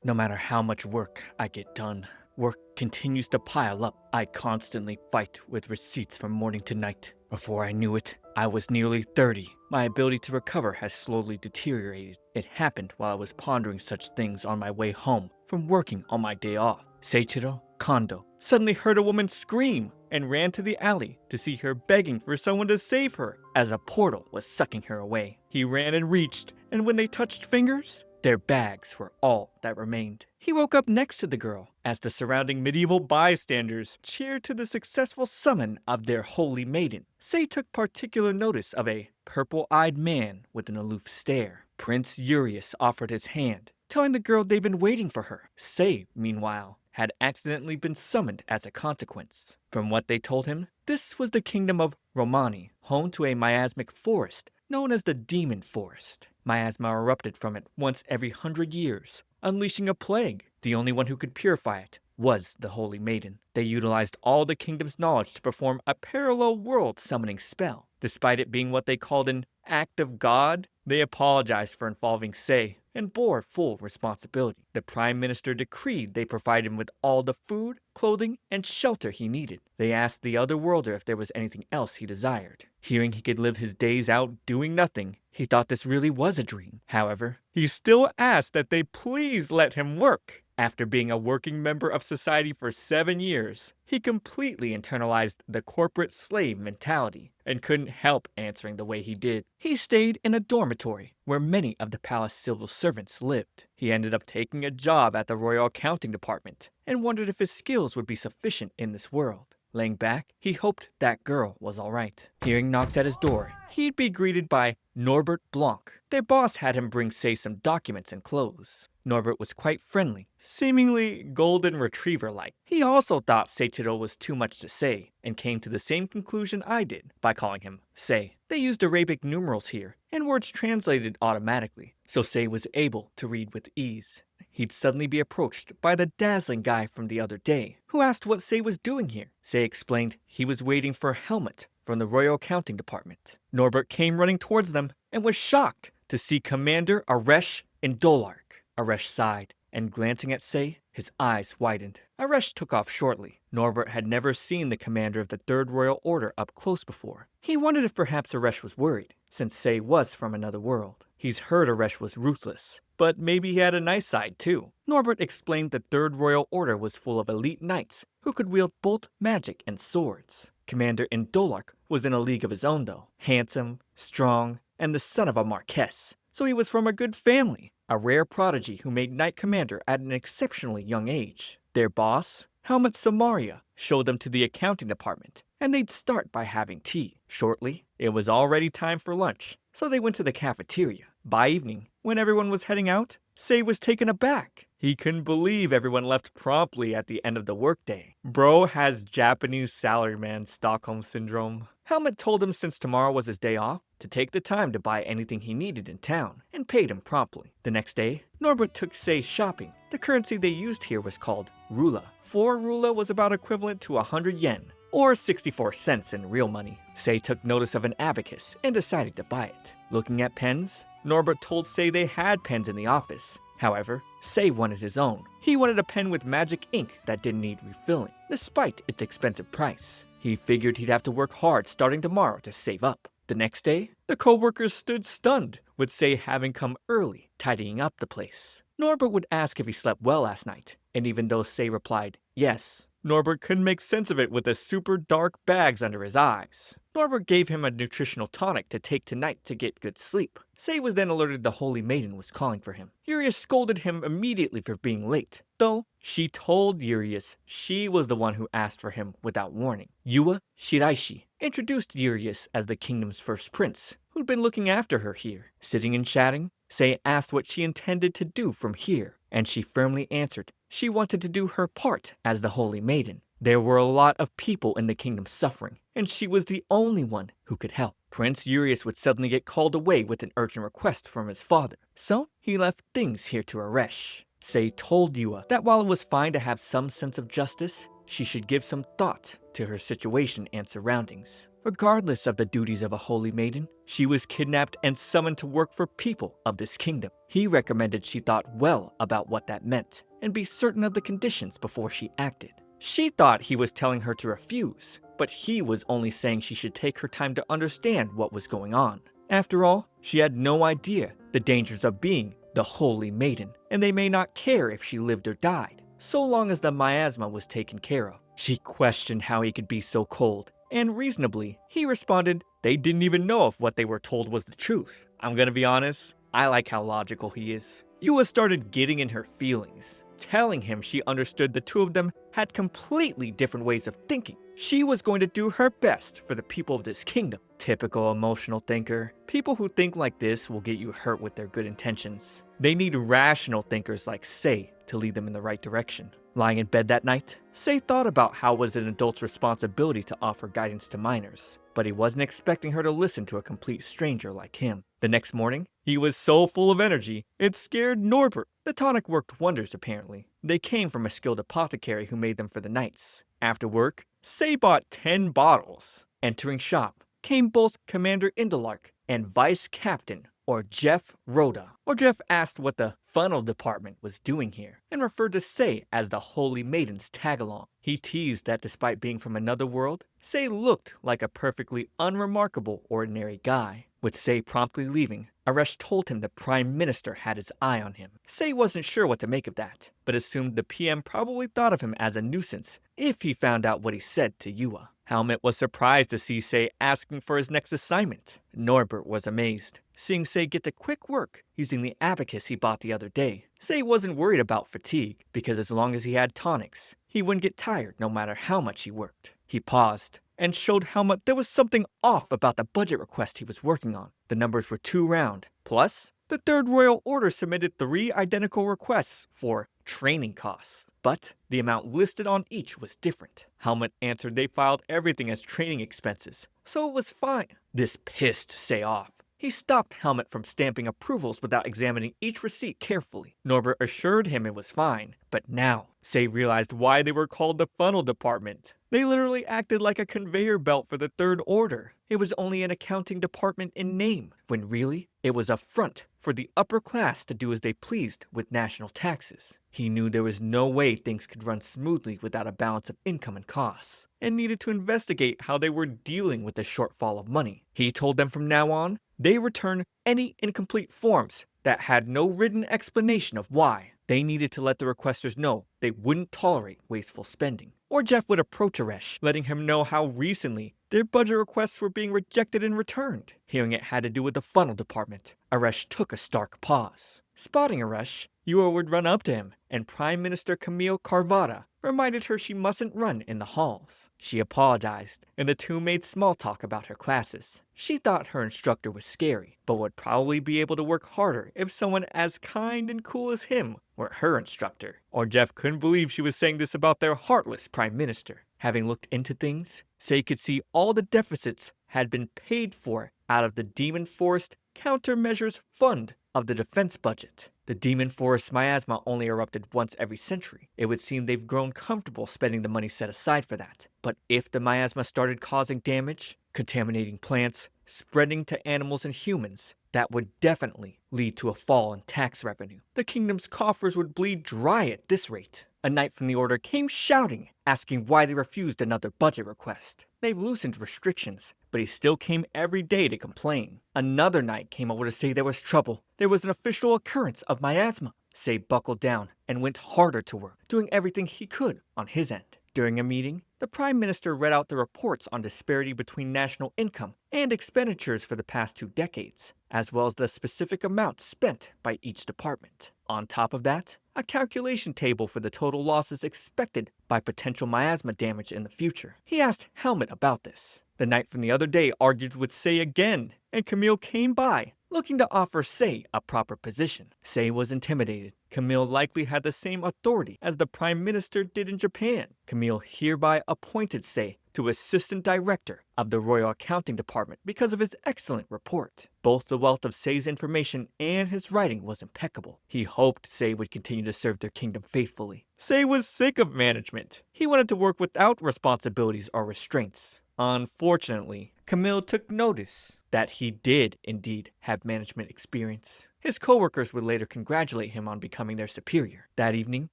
No matter how much work I get done, work continues to pile up. I constantly fight with receipts from morning to night. Before I knew it, I was nearly 30. My ability to recover has slowly deteriorated. It happened while I was pondering such things on my way home from working on my day off. Seiichiro Kondo suddenly heard a woman scream and ran to the alley to see her begging for someone to save her as a portal was sucking her away. He ran and reached, and when they touched fingers, their bags were all that remained. He woke up next to the girl as the surrounding medieval bystanders cheered to the successful summon of their holy maiden. Sei took particular notice of a purple-eyed man with an aloof stare. Prince Urius offered his hand, telling the girl they'd been waiting for her. Sei, meanwhile, had accidentally been summoned as a consequence. From what they told him, this was the kingdom of Romani, home to a miasmic forest known as the Demon Forest. Miasma erupted from it once every 100 years, unleashing a plague. The only one who could purify it was the Holy Maiden. They utilized all the kingdom's knowledge to perform a parallel world summoning spell. Despite it being what they called an act of God, they apologized for involving Sei and bore full responsibility. The Prime Minister decreed they provide him with all the food, clothing, and shelter he needed. They asked the other worlder if there was anything else he desired. Hearing he could live his days out doing nothing, he thought this really was a dream. However, he still asked that they please let him work. After being a working member of society for 7 years, he completely internalized the corporate slave mentality and couldn't help answering the way he did. He stayed in a dormitory where many of the palace civil servants lived. He ended up taking a job at the royal accounting department and wondered if his skills would be sufficient in this world. Laying back, he hoped that girl was alright. Hearing knocks at his door, he'd be greeted by Norbert Blanc. Their boss had him bring Sei some documents and clothes. Norbert was quite friendly, seemingly golden retriever-like. He also thought Seiichiro was too much to say, and came to the same conclusion I did by calling him Sei. They used Arabic numerals here, and words translated automatically, so Sei was able to read with ease. He'd suddenly be approached by the dazzling guy from the other day, who asked what Sei was doing here. Sei explained he was waiting for a helmet from the Royal Accounting Department. Norbert came running towards them and was shocked to see Commander Aresh Indolark. Aresh sighed, and glancing at Sei, his eyes widened. Aresh took off shortly. Norbert had never seen the commander of the Third Royal Order up close before. He wondered if perhaps Aresh was worried, since Sei was from another world. He's heard Aresh was ruthless, but maybe he had a nice side too. Norbert explained the Third Royal Order was full of elite knights who could wield both magic and swords. Commander Indolark was in a league of his own though. Handsome, strong, and the son of a marquess, so he was from a good family. A rare prodigy who made Knight Commander at an exceptionally young age. Their boss, Helmut Samaria, showed them to the accounting department, and they'd start by having tea. Shortly, it was already time for lunch, so they went to the cafeteria. By evening, when everyone was heading out, Sei was taken aback. He couldn't believe everyone left promptly at the end of the workday. Bro has Japanese salaryman Stockholm Syndrome. Helmut told him since tomorrow was his day off, to take the time to buy anything he needed in town, and paid him promptly. The next day, Norbert took Sei shopping. The currency they used here was called rula. 4 rula was about equivalent to 100 yen, or 64 cents in real money. Sei took notice of an abacus and decided to buy it. Looking at pens, Norbert told Sei they had pens in the office. However, Sei wanted his own. He wanted a pen with magic ink that didn't need refilling, despite its expensive price. He figured he'd have to work hard starting tomorrow to save up. The next day, the co-workers stood stunned, with Sei having come early, tidying up the place. Norbert would ask if he slept well last night, and even though Sei replied yes, Norbert couldn't make sense of it with the super dark bags under his eyes. Norbert gave him a nutritional tonic to take tonight to get good sleep. Sei was then alerted the Holy Maiden was calling for him. Urius scolded him immediately for being late, though she told Urius she was the one who asked for him without warning. Yua Shiraishi introduced Urius as the kingdom's first prince, who'd been looking after her here. Sitting and chatting, Sei asked what she intended to do from here, and she firmly answered she wanted to do her part as the Holy Maiden. There were a lot of people in the kingdom suffering, and she was the only one who could help. Prince Urius would suddenly get called away with an urgent request from his father, so he left things here to Aresh. Sei told Yua that while it was fine to have some sense of justice, she should give some thought to her situation and surroundings. Regardless of the duties of a holy maiden, she was kidnapped and summoned to work for people of this kingdom. He recommended she thought well about what that meant and be certain of the conditions before she acted. She thought he was telling her to refuse, but he was only saying she should take her time to understand what was going on. After all, she had no idea the dangers of being the holy maiden, and they may not care if she lived or died, so long as the miasma was taken care of. She questioned how he could be so cold, and reasonably, he responded they didn't even know if what they were told was the truth. I'm gonna be honest, I like how logical he is. Yua started getting in her feelings, telling him she understood the two of them had completely different ways of thinking. She was going to do her best for the people of this kingdom. Typical emotional thinker. People who think like this will get you hurt with their good intentions. They need rational thinkers like Sei to lead them in the right direction. Lying in bed that night, Sei thought about how it was an adult's responsibility to offer guidance to minors, but he wasn't expecting her to listen to a complete stranger like him. The next morning, he was so full of energy, it scared Norbert. The tonic worked wonders apparently. They came from a skilled apothecary who made them for the knights. After work, Sei bought 10 bottles. Entering shop came both Commander Indelark and Vice Captain or Jeff Rhoda. Or Jeff asked what the funnel department was doing here and referred to Sei as the Holy Maiden's tag-along. He teased that despite being from another world, Sei looked like a perfectly unremarkable ordinary guy. With Sei promptly leaving, Aresh told him the Prime Minister had his eye on him. Sei wasn't sure what to make of that, but assumed the PM probably thought of him as a nuisance if he found out what he said to Yua. Helmet was surprised to see Sei asking for his next assignment. Norbert was amazed, seeing Sei get to quick work using the abacus he bought the other day. Sei wasn't worried about fatigue, because as long as he had tonics, he wouldn't get tired no matter how much he worked. He paused and showed Helmut there was something off about the budget request he was working on. The numbers were too round. Plus, the Third Royal Order submitted 3 identical requests for training costs, but the amount listed on each was different. Helmut answered they filed everything as training expenses, so it was fine. This pissed Sei off. He stopped Helmut from stamping approvals without examining each receipt carefully. Norbert assured him it was fine, but now Sei realized why they were called the funnel department. They literally acted like a conveyor belt for the Third Order. It was only an accounting department in name, when really, it was a front for the upper class to do as they pleased with national taxes. He knew there was no way things could run smoothly without a balance of income and costs, and needed to investigate how they were dealing with the shortfall of money. He told them from now on, they return any incomplete forms that had no written explanation of why. They needed to let the requesters know they wouldn't tolerate wasteful spending. Or Jeff would approach Aresh, letting him know how recently their budget requests were being rejected and returned. Hearing it had to do with the funnel department, Aresh took a stark pause. Spotting Aresh, Yua would run up to him, and Prime Minister Camille Carvada reminded her she mustn't run in the halls. She apologized, and the two made small talk about her classes. She thought her instructor was scary, but would probably be able to work harder if someone as kind and cool as him were her instructor. Or Jeff couldn't believe she was saying this about their heartless Prime Minister. Having looked into things, Sei could see all the deficits had been paid for out of the Demon Forest Countermeasures Fund of the defense budget. The Demon Forest miasma only erupted once every century. It would seem they've grown comfortable spending the money set aside for that. But if the miasma started causing damage, contaminating plants, spreading to animals and humans, that would definitely lead to a fall in tax revenue. The kingdom's coffers would bleed dry at this rate. A knight from the order came shouting, asking why they refused another budget request. They've loosened restrictions, but he still came every day to complain. Another knight came over to say there was trouble. There was an official occurrence of miasma. Sei buckled down and went harder to work, doing everything he could on his end. During a meeting, the Prime Minister read out the reports on disparity between national income and expenditures for the past 2 decades, as well as the specific amount spent by each department. On top of that, a calculation table for the total losses expected by potential miasma damage in the future. He asked Helmut about this. The knight from the other day argued with Sei again, and Camille came by, looking to offer Sei a proper position. Sei was intimidated. Camille likely had the same authority as the Prime Minister did in Japan. Camille hereby appointed Sei to assistant director of the Royal Accounting Department because of his excellent report. Both the wealth of Sei's information and his writing was impeccable. He hoped Sei would continue to serve their kingdom faithfully. Sei was sick of management. He wanted to work without responsibilities or restraints. Unfortunately, Camille took notice that he did indeed have management experience. His coworkers would later congratulate him on becoming their superior. That evening,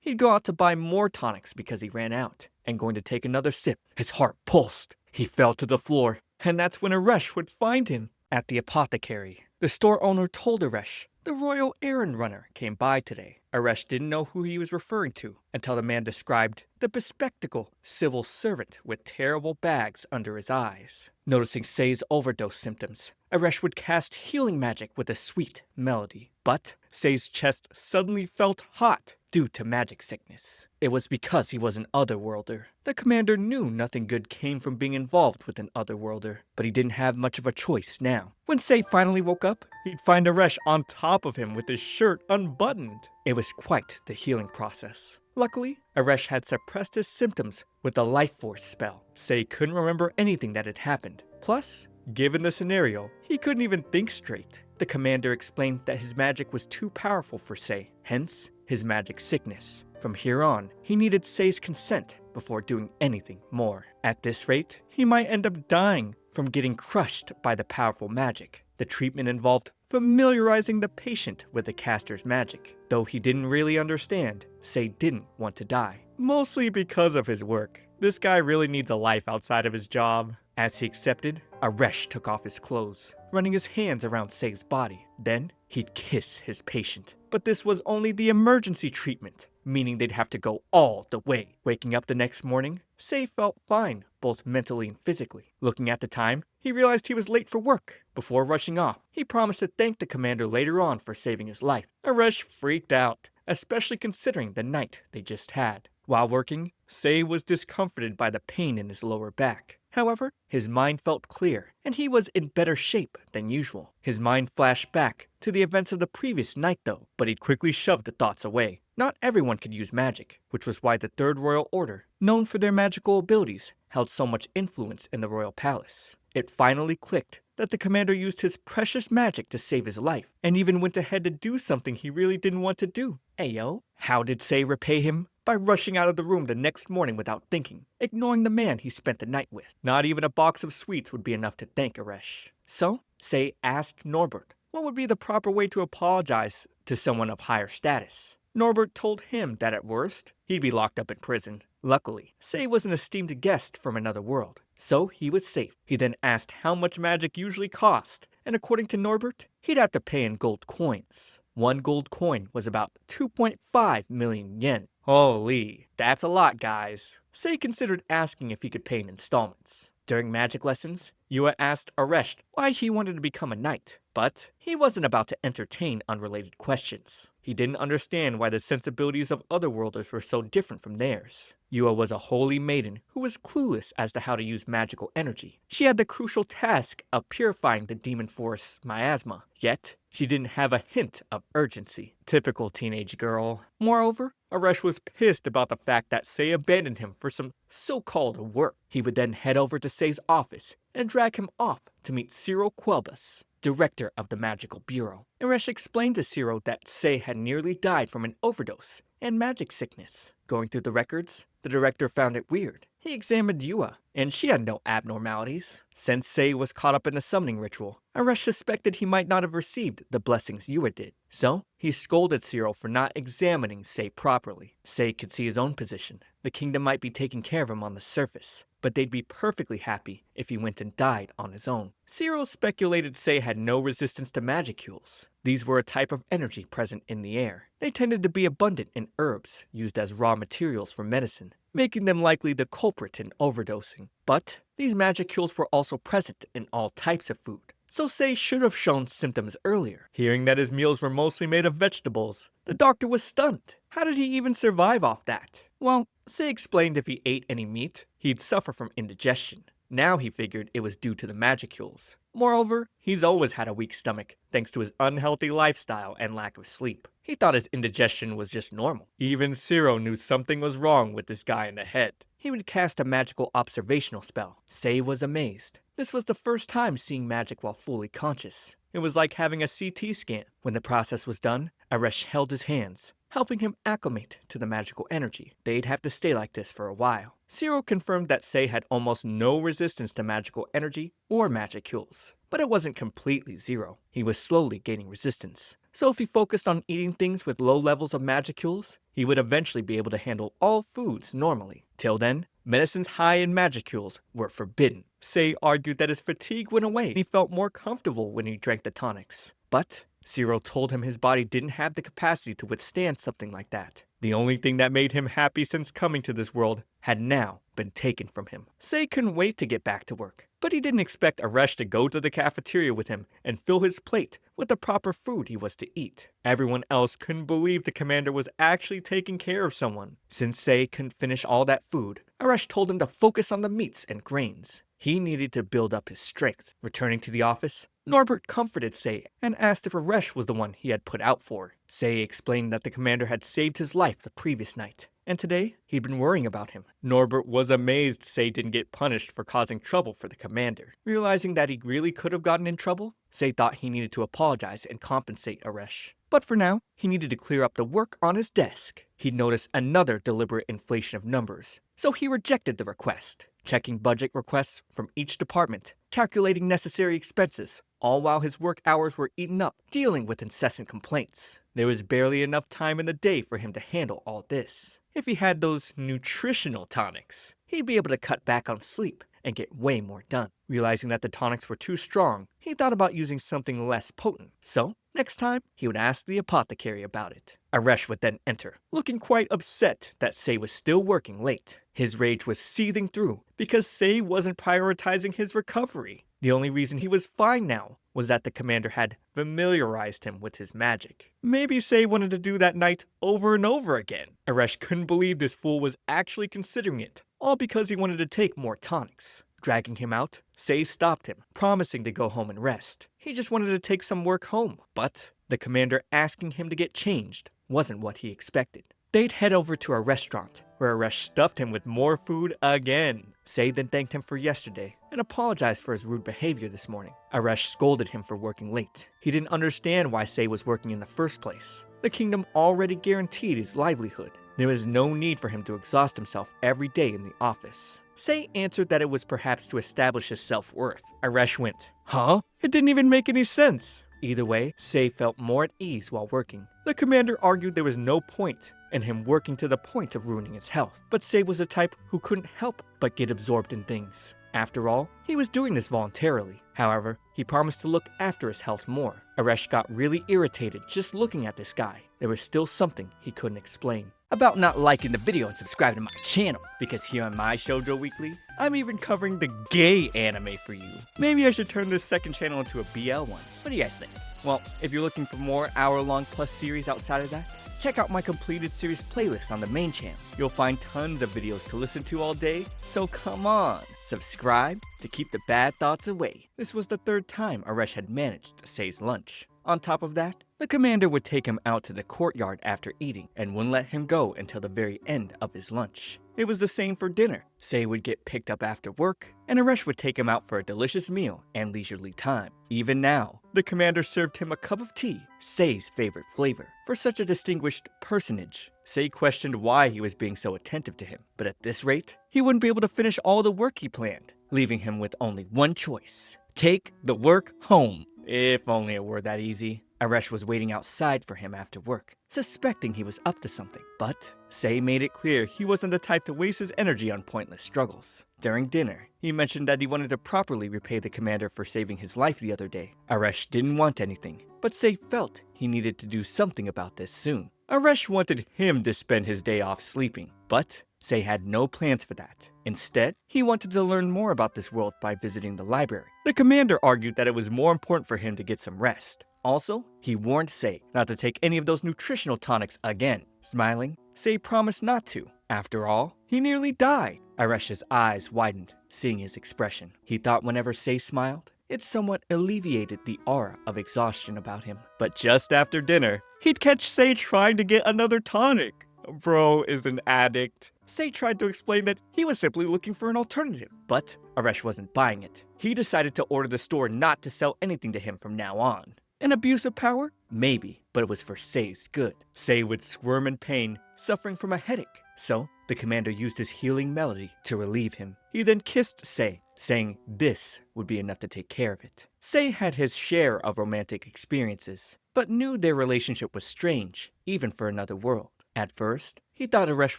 he'd go out to buy more tonics because he ran out, and going to take another sip, his heart pulsed. He fell to the floor, and that's when Aresh would find him at the apothecary. The store owner told Aresh the royal errand runner came by today. Aresh didn't know who he was referring to until the man described the bespectacled civil servant with terrible bags under his eyes. Noticing Sei's overdose symptoms, Aresh would cast healing magic with a sweet melody. But Sei's chest suddenly felt hot due to magic sickness. It was because he was an otherworlder. The commander knew nothing good came from being involved with an otherworlder, but he didn't have much of a choice now. When Sei finally woke up, he'd find Aresh on top of him with his shirt unbuttoned. It was quite the healing process. Luckily, Aresh had suppressed his symptoms with the life force spell. Sei couldn't remember anything that had happened. Plus, given the scenario, he couldn't even think straight. The commander explained that his magic was too powerful for Sei, hence his magic sickness. From here on, he needed Sei's consent before doing anything more. At this rate, he might end up dying from getting crushed by the powerful magic. The treatment involved familiarizing the patient with the caster's magic. Though he didn't really understand, Sei didn't want to die. Mostly because of his work. This guy really needs a life outside of his job. As he accepted, Aresh took off his clothes, running his hands around Sei's body. Then, he'd kiss his patient. But this was only the emergency treatment, meaning they'd have to go all the way. Waking up the next morning, Sei felt fine, both mentally and physically. Looking at the time, he realized he was late for work. Before rushing off, he promised to thank the commander later on for saving his life. Aresh freaked out, especially considering the night they just had. While working, Sei was discomforted by the pain in his lower back. However, his mind felt clear, and he was in better shape than usual. His mind flashed back to the events of the previous night though, but he'd quickly shoved the thoughts away. Not everyone could use magic, which was why the Third Royal Order, known for their magical abilities, held so much influence in the royal palace. It finally clicked that the commander used his precious magic to save his life, and even went ahead to do something he really didn't want to do. Ayo, how did Sei repay him? By rushing out of the room the next morning without thinking, ignoring the man he spent the night with. Not even a box of sweets would be enough to thank Aresh. So, Sei asked Norbert what would be the proper way to apologize to someone of higher status. Norbert told him that at worst, he'd be locked up in prison. Luckily, Sei was an esteemed guest from another world, so he was safe. He then asked how much magic usually cost, and according to Norbert, he'd have to pay in gold coins. One gold coin was about 2.5 million yen. Holy, that's a lot, guys. Sei considered asking if he could pay in installments. During magic lessons, Yua asked Aresh why he wanted to become a knight, but he wasn't about to entertain unrelated questions. He didn't understand why the sensibilities of otherworlders were so different from theirs. Yua was a holy maiden who was clueless as to how to use magical energy. She had the crucial task of purifying the demon forest's miasma, yet she didn't have a hint of urgency. Typical teenage girl. Moreover, Aresh was pissed about the fact that Sei abandoned him for some so-called work. He would then head over to Sei's office and drag him off to meet Cyril Quelbus, director of the Magical Bureau. Aresh explained to Cyril that Sei had nearly died from an overdose and magic sickness. Going through the records, the director found it weird. He examined Yua, and she had no abnormalities. Since Sei was caught up in the summoning ritual, Aresh suspected he might not have received the blessings Yua did. So, he scolded Cyril for not examining Sei properly. Sei could see his own position. The kingdom might be taking care of him on the surface, but they'd be perfectly happy if he went and died on his own. Cyril speculated Sei had no resistance to magicules. These were a type of energy present in the air. They tended to be abundant in herbs, used as raw materials for medicine, making them likely the culprit in overdosing. But these magicules were also present in all types of food, so Sei should have shown symptoms earlier. Hearing that his meals were mostly made of vegetables, the doctor was stunned. How did he even survive off that? Well, Sei explained if he ate any meat, he'd suffer from indigestion. Now he figured it was due to the magicules. Moreover, he's always had a weak stomach, thanks to his unhealthy lifestyle and lack of sleep. He thought his indigestion was just normal. Even Cyril knew something was wrong with this guy in the head. he would cast a magical observational spell. Sei was amazed. This was the first time seeing magic while fully conscious. It was like having a CT scan. When the process was done, Arash held his hands, helping him acclimate to the magical energy. They'd have to stay like this for a while. Zero confirmed that Sei had almost no resistance to magical energy or magicules. But it wasn't completely zero. He was slowly gaining resistance. So if he focused on eating things with low levels of magicules, he would eventually be able to handle all foods normally. Till then, medicines high in magicules were forbidden. Sei argued that his fatigue went away and he felt more comfortable when he drank the tonics. But Zero told him his body didn't have the capacity to withstand something like that. The only thing that made him happy since coming to this world had now been taken from him. Sei couldn't wait to get back to work, but he didn't expect Arash to go to the cafeteria with him and fill his plate with the proper food he was to eat. Everyone else couldn't believe the commander was actually taking care of someone. Since Sei couldn't finish all that food, Arash told him to focus on the meats and grains. He needed to build up his strength. Returning to the office, Norbert comforted Sei and asked if Arash was the one he had put out for. Sei explained that the commander had saved his life the previous night, and today he'd been worrying about him. Norbert was amazed Sei didn't get punished for causing trouble for the commander. Realizing that he really could have gotten in trouble, Sei thought he needed to apologize and compensate Arash. But for now, he needed to clear up the work on his desk. He'd noticed another deliberate inflation of numbers, so he rejected the request, checking budget requests from each department, calculating necessary expenses, all while his work hours were eaten up, dealing with incessant complaints. There was barely enough time in the day for him to handle all this. If he had those nutritional tonics, he'd be able to cut back on sleep and get way more done. Realizing that the tonics were too strong, he thought about using something less potent. So, next time, he would ask the apothecary about it. Arash would then enter, looking quite upset that Sei was still working late. His rage was seething through because Sei wasn't prioritizing his recovery. The only reason he was fine now was that the commander had familiarized him with his magic. Maybe Sei wanted to do that night over and over again. Arash couldn't believe this fool was actually considering it, all because he wanted to take more tonics. Dragging him out, Sei stopped him, promising to go home and rest. He just wanted to take some work home, but the commander asking him to get changed wasn't what he expected. They'd head over to a restaurant, where Arash stuffed him with more food again. Sei then thanked him for yesterday and apologized for his rude behavior this morning. Arash scolded him for working late. He didn't understand why Sei was working in the first place. The kingdom already guaranteed his livelihood. There was no need for him to exhaust himself every day in the office. Sei answered that it was perhaps to establish his self-worth. Arash went, "Huh? It didn't even make any sense." Either way, Sei felt more at ease while working. The commander argued there was no point in him working to the point of ruining his health, but Sei was the type who couldn't help but get absorbed in things. After all, he was doing this voluntarily. However, he promised to look after his health more. Arash got really irritated just looking at this guy. There was still something he couldn't explain. About not liking the video and subscribing to my channel, because here on my Shoujo Weekly, I'm even covering the gay anime for you. Maybe I should turn this second channel into a BL one. What do you guys think? Well, if you're looking for more hour-long plus series outside of that, check out my completed series playlist on the main channel. You'll find tons of videos to listen to all day, so come on, subscribe to keep the bad thoughts away. This was the third time Arash had managed Sei's lunch. On top of that, the commander would take him out to the courtyard after eating and wouldn't let him go until the very end of his lunch. It was the same for dinner. Sei would get picked up after work, and Arash would take him out for a delicious meal and leisurely time. Even now, the commander served him a cup of tea, Sei's favorite flavor. For such a distinguished personage, Sei questioned why he was being so attentive to him. But at this rate, he wouldn't be able to finish all the work he planned, leaving him with only one choice: take the work home. If only it were that easy. Arash was waiting outside for him after work, suspecting he was up to something. But Sei made it clear he wasn't the type to waste his energy on pointless struggles. During dinner, he mentioned that he wanted to properly repay the commander for saving his life the other day. Arash didn't want anything, but Sei felt he needed to do something about this soon. Arash wanted him to spend his day off sleeping, but Sei had no plans for that. Instead, he wanted to learn more about this world by visiting the library. The commander argued that it was more important for him to get some rest. Also, he warned Sei not to take any of those nutritional tonics again. Smiling, Sei promised not to. After all, he nearly died. Arash's eyes widened, seeing his expression. He thought whenever Sei smiled, it somewhat alleviated the aura of exhaustion about him. But just after dinner, he'd catch Sei trying to get another tonic. Bro is an addict. Sei tried to explain that he was simply looking for an alternative, but Aresh wasn't buying it. He decided to order the store not to sell anything to him from now on. An abuse of power? Maybe, but it was for Sei's good. Sei would squirm in pain, suffering from a headache. So, the commander used his healing melody to relieve him. He then kissed Sei, saying this would be enough to take care of it. Sei had his share of romantic experiences, but knew their relationship was strange, even for another world. At first, he thought Aresh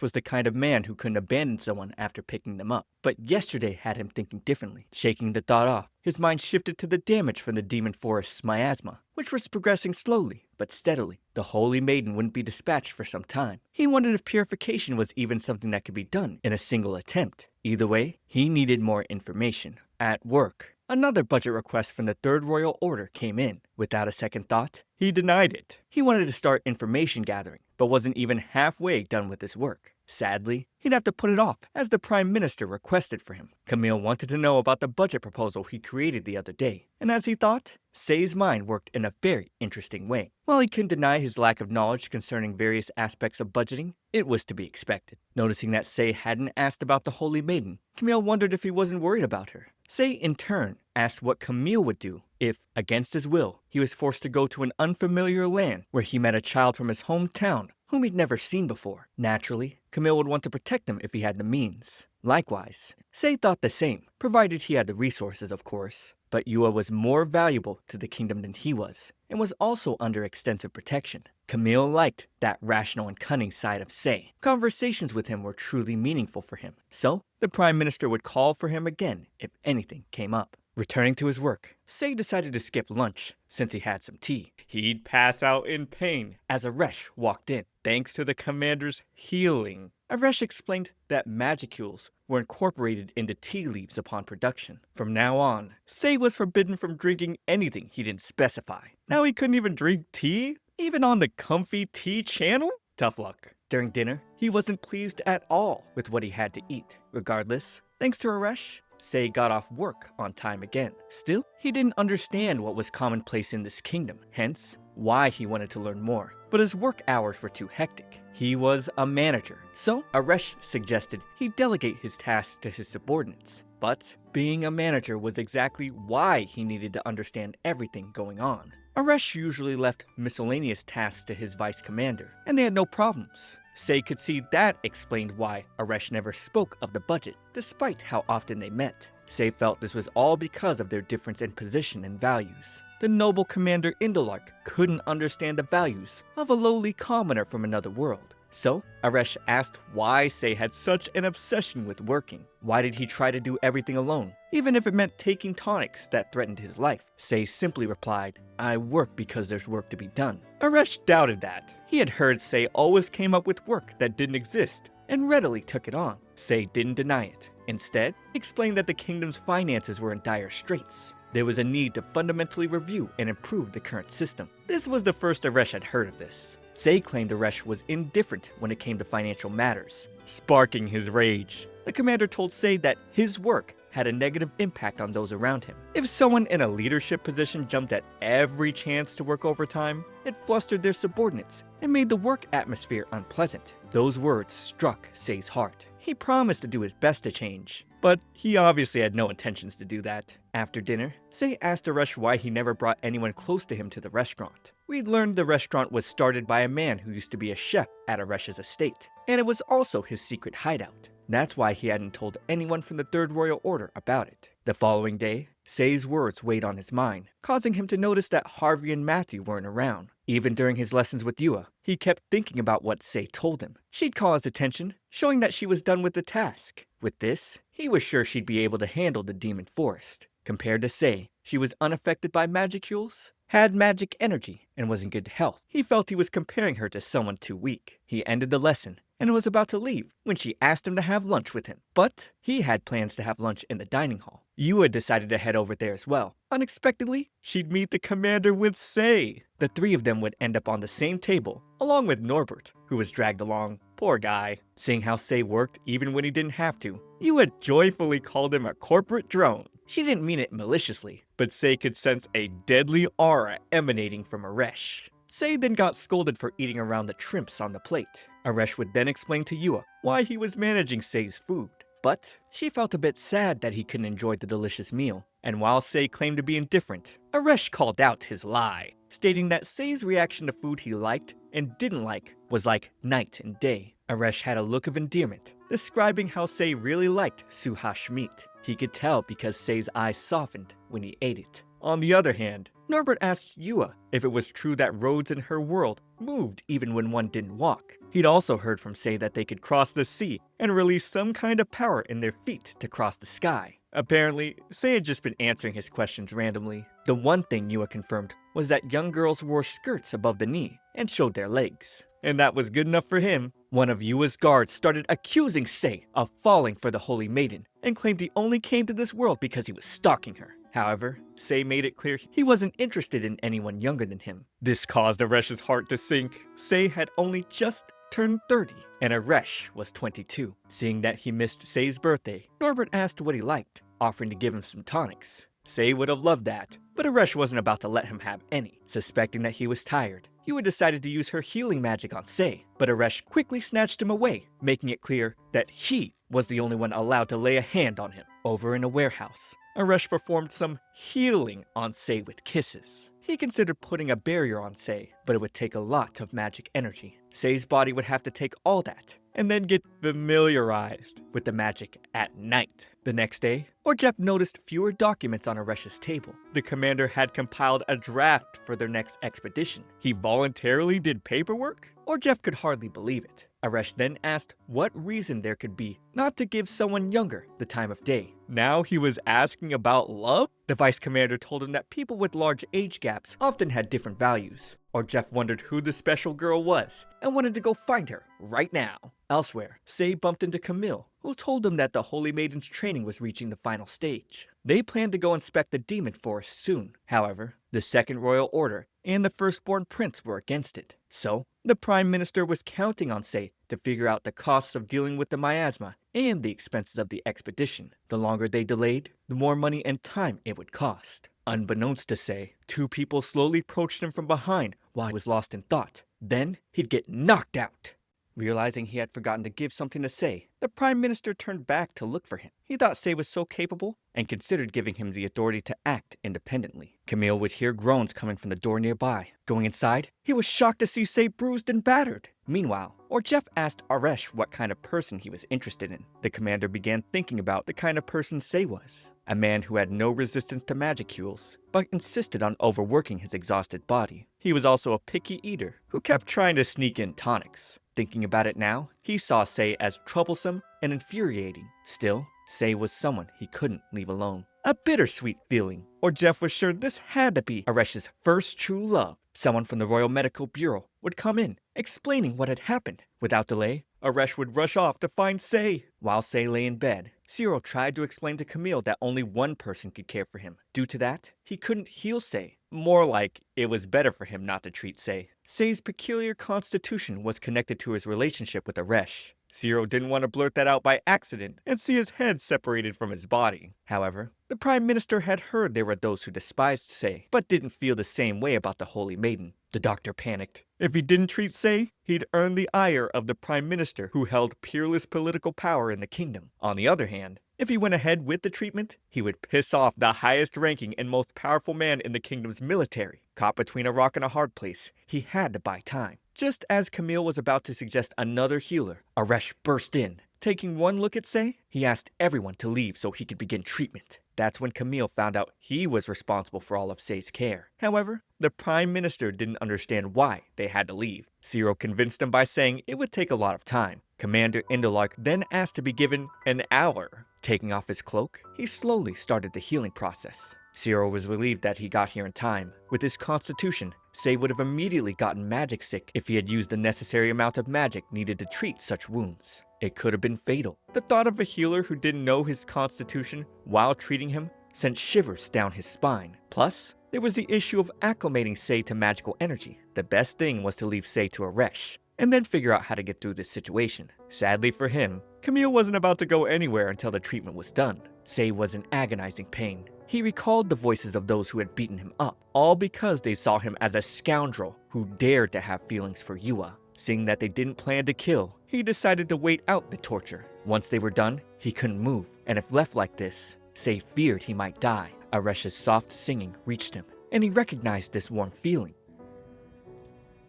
was the kind of man who couldn't abandon someone after picking them up. But yesterday had him thinking differently. Shaking the thought off, his mind shifted to the damage from the demon forest's miasma, which was progressing slowly but steadily. The Holy Maiden wouldn't be dispatched for some time. He wondered if purification was even something that could be done in a single attempt. Either way, he needed more information. At work, another budget request from the Third Royal Order came in. Without a second thought, he denied it. He wanted to start information gathering, but wasn't even halfway done with his work. Sadly, he'd have to put it off, as the Prime Minister requested for him. Camille wanted to know about the budget proposal he created the other day, and as he thought, Sei's mind worked in a very interesting way. While he couldn't deny his lack of knowledge concerning various aspects of budgeting, it was to be expected. Noticing that Sei hadn't asked about the Holy Maiden, Camille wondered if he wasn't worried about her. Sei, in turn, asked what Camille would do if, against his will, he was forced to go to an unfamiliar land where he met a child from his hometown whom he'd never seen before. Naturally, Camille would want to protect him if he had the means. Likewise, Sei thought the same, provided he had the resources, of course. But Yua was more valuable to the kingdom than he was, and was also under extensive protection. Camille liked that rational and cunning side of Sei. Conversations with him were truly meaningful for him, so the Prime Minister would call for him again if anything came up. Returning to his work, Sei decided to skip lunch, since he had some tea. He'd pass out in pain as Aresh walked in, thanks to the commander's healing. Aresh explained that magicules were incorporated into tea leaves upon production. From now on, Sei was forbidden from drinking anything he didn't specify. Now he couldn't even drink tea? Even on the comfy tea channel? Tough luck. During dinner, he wasn't pleased at all with what he had to eat. Regardless, thanks to Aresh, Sei got off work on time again. Still, he didn't understand what was commonplace in this kingdom, hence why he wanted to learn more. But his work hours were too hectic. He was a manager, so Aresh suggested he delegate his tasks to his subordinates. But being a manager was exactly why he needed to understand everything going on. Aresh usually left miscellaneous tasks to his vice commander, and they had no problems. Sei could see that explained why Aresh never spoke of the budget, despite how often they met. Sei felt this was all because of their difference in position and values. The noble commander Indalark couldn't understand the values of a lowly commoner from another world. So, Aresh asked why Sei had such an obsession with working. Why did he try to do everything alone, even if it meant taking tonics that threatened his life? Sei simply replied, "I work because there's work to be done." Aresh doubted that. He had heard Sei always came up with work that didn't exist, and readily took it on. Sei didn't deny it. Instead, he explained that the kingdom's finances were in dire straits. There was a need to fundamentally review and improve the current system. This was the first Aresh had heard of this. Sei claimed Aresh was indifferent when it came to financial matters, sparking his rage. The commander told Sei that his work had a negative impact on those around him. If someone in a leadership position jumped at every chance to work overtime, it flustered their subordinates and made the work atmosphere unpleasant. Those words struck Sei's heart. He promised to do his best to change, but he obviously had no intentions to do that. After dinner, Sei asked Aresh why he never brought anyone close to him to the restaurant. We'd learned the restaurant was started by a man who used to be a chef at Aresh's estate, and it was also his secret hideout. That's why he hadn't told anyone from the Third Royal Order about it. The following day, Sei's words weighed on his mind, causing him to notice that Harvey and Matthew weren't around. Even during his lessons with Yua, he kept thinking about what Sei told him. She'd call his attention, showing that she was done with the task. With this, he was sure she'd be able to handle the demon forest. Compared to Sei, she was unaffected by magicules, had magic energy, and was in good health. He felt he was comparing her to someone too weak. He ended the lesson and was about to leave when she asked him to have lunch with him. But he had plans to have lunch in the dining hall. Yua decided to head over there as well. Unexpectedly, she'd meet the commander with Sei. The three of them would end up on the same table, along with Norbert, who was dragged along. Poor guy. Seeing how Sei worked even when he didn't have to, Yua joyfully called him a corporate drone. She didn't mean it maliciously, but Sei could sense a deadly aura emanating from Aresh. Sei then got scolded for eating around the shrimps on the plate. Aresh would then explain to Yua why he was managing Sei's food. But she felt a bit sad that he couldn't enjoy the delicious meal, and while Sei claimed to be indifferent, Aresh called out his lie, stating that Sei's reaction to food he liked and didn't like was like night and day. Aresh had a look of endearment, describing how Sei really liked Suhash meat. He could tell because Sei's eyes softened when he ate it. On the other hand, Norbert asked Yua if it was true that roads in her world moved even when one didn't walk. He'd also heard from Sei that they could cross the sea and release some kind of power in their feet to cross the sky. Apparently, Sei had just been answering his questions randomly. The one thing Yua confirmed was that young girls wore skirts above the knee and showed their legs. And that was good enough for him. One of Yua's guards started accusing Sei of falling for the Holy Maiden and claimed he only came to this world because he was stalking her. However, Sei made it clear he wasn't interested in anyone younger than him. This caused Aresh's heart to sink. Sei had only just turned 30, and Aresh was 22. Seeing that he missed Sei's birthday, Norbert asked what he liked, offering to give him some tonics. Sei would have loved that, but Aresh wasn't about to let him have any. Suspecting that he was tired, Yua decided to use her healing magic on Sei, but Aresh quickly snatched him away, making it clear that he was the only one allowed to lay a hand on him. Over in a warehouse, Aresh performed some healing on Sei with kisses. He considered putting a barrier on Sei, but it would take a lot of magic energy. Sei's body would have to take all that, and then get familiarized with the magic at night. The next day, Orjef noticed fewer documents on Aresh's table. The commander had compiled a draft for their next expedition. He voluntarily did paperwork? Orjef could hardly believe it. Aresh then asked what reason there could be not to give someone younger the time of day. Now he was asking about love? The vice commander told him that people with large age gaps often had different values. Orjef wondered who the special girl was and wanted to go find her right now. Elsewhere, Sei bumped into Camille, who told him that the Holy Maiden's training was reaching the final stage. They planned to go inspect the demon forest soon. However, the Second Royal Order and the Firstborn Prince were against it. So, the Prime Minister was counting on Sei to figure out the costs of dealing with the miasma and the expenses of the expedition. The longer they delayed, the more money and time it would cost. Unbeknownst to Sei, two people slowly approached him from behind while he was lost in thought. Then, he'd get knocked out. Realizing he had forgotten to give something to Sei, the Prime Minister turned back to look for him. He thought Sei was so capable and considered giving him the authority to act independently. Camille would hear groans coming from the door nearby. Going inside, he was shocked to see Sei bruised and battered. Meanwhile, Orjef asked Aresh what kind of person he was interested in. The commander began thinking about the kind of person Sei was. A man who had no resistance to magicules, but insisted on overworking his exhausted body. He was also a picky eater who kept trying to sneak in tonics. Thinking about it now, he saw Sei as troublesome and infuriating. Still, Sei was someone he couldn't leave alone. A bittersweet feeling. Orjef was sure this had to be Aresh's first true love. Someone from the Royal Medical Bureau would come in, explaining what had happened. Without delay, Aresh would rush off to find Sei. While Sei lay in bed, Cyril tried to explain to Camille that only one person could care for him. Due to that, he couldn't heal Sei. More like, it was better for him not to treat Sei. Sei's peculiar constitution was connected to his relationship with Aresh. Cyril didn't want to blurt that out by accident and see his head separated from his body. However, the Prime Minister had heard there were those who despised Sei, but didn't feel the same way about the Holy Maiden. The doctor panicked. If he didn't treat Sei, he'd earn the ire of the Prime Minister who held peerless political power in the kingdom. On the other hand, if he went ahead with the treatment, he would piss off the highest ranking and most powerful man in the kingdom's military. Caught between a rock and a hard place, he had to buy time. Just as Camille was about to suggest another healer, Aresh burst in. Taking one look at Sei, he asked everyone to leave so he could begin treatment. That's when Camille found out he was responsible for all of Sei's care. However, the Prime Minister didn't understand why they had to leave. Cyril convinced him by saying it would take a lot of time. Commander Indolark then asked to be given an hour. Taking off his cloak, he slowly started the healing process. Cyril was relieved that he got here in time. With his constitution, Sei would have immediately gotten magic sick if he had used the necessary amount of magic needed to treat such wounds. It could have been fatal. The thought of a healer who didn't know his constitution while treating him sent shivers down his spine. Plus, there was the issue of acclimating Sei to magical energy. The best thing was to leave Sei to Aresh, and then figure out how to get through this situation. Sadly for him, Camille wasn't about to go anywhere until the treatment was done. Sei was in agonizing pain. He recalled the voices of those who had beaten him up, all because they saw him as a scoundrel who dared to have feelings for Yua. Seeing that they didn't plan to kill, he decided to wait out the torture. Once they were done, he couldn't move, and if left like this, Sei feared he might die. Aresh's soft singing reached him, and he recognized this warm feeling.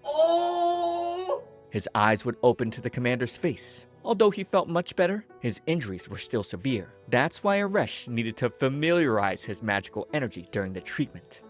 Oh! His eyes would open to the commander's face. Although he felt much better, his injuries were still severe. That's why Aresh needed to familiarize his magical energy during the treatment.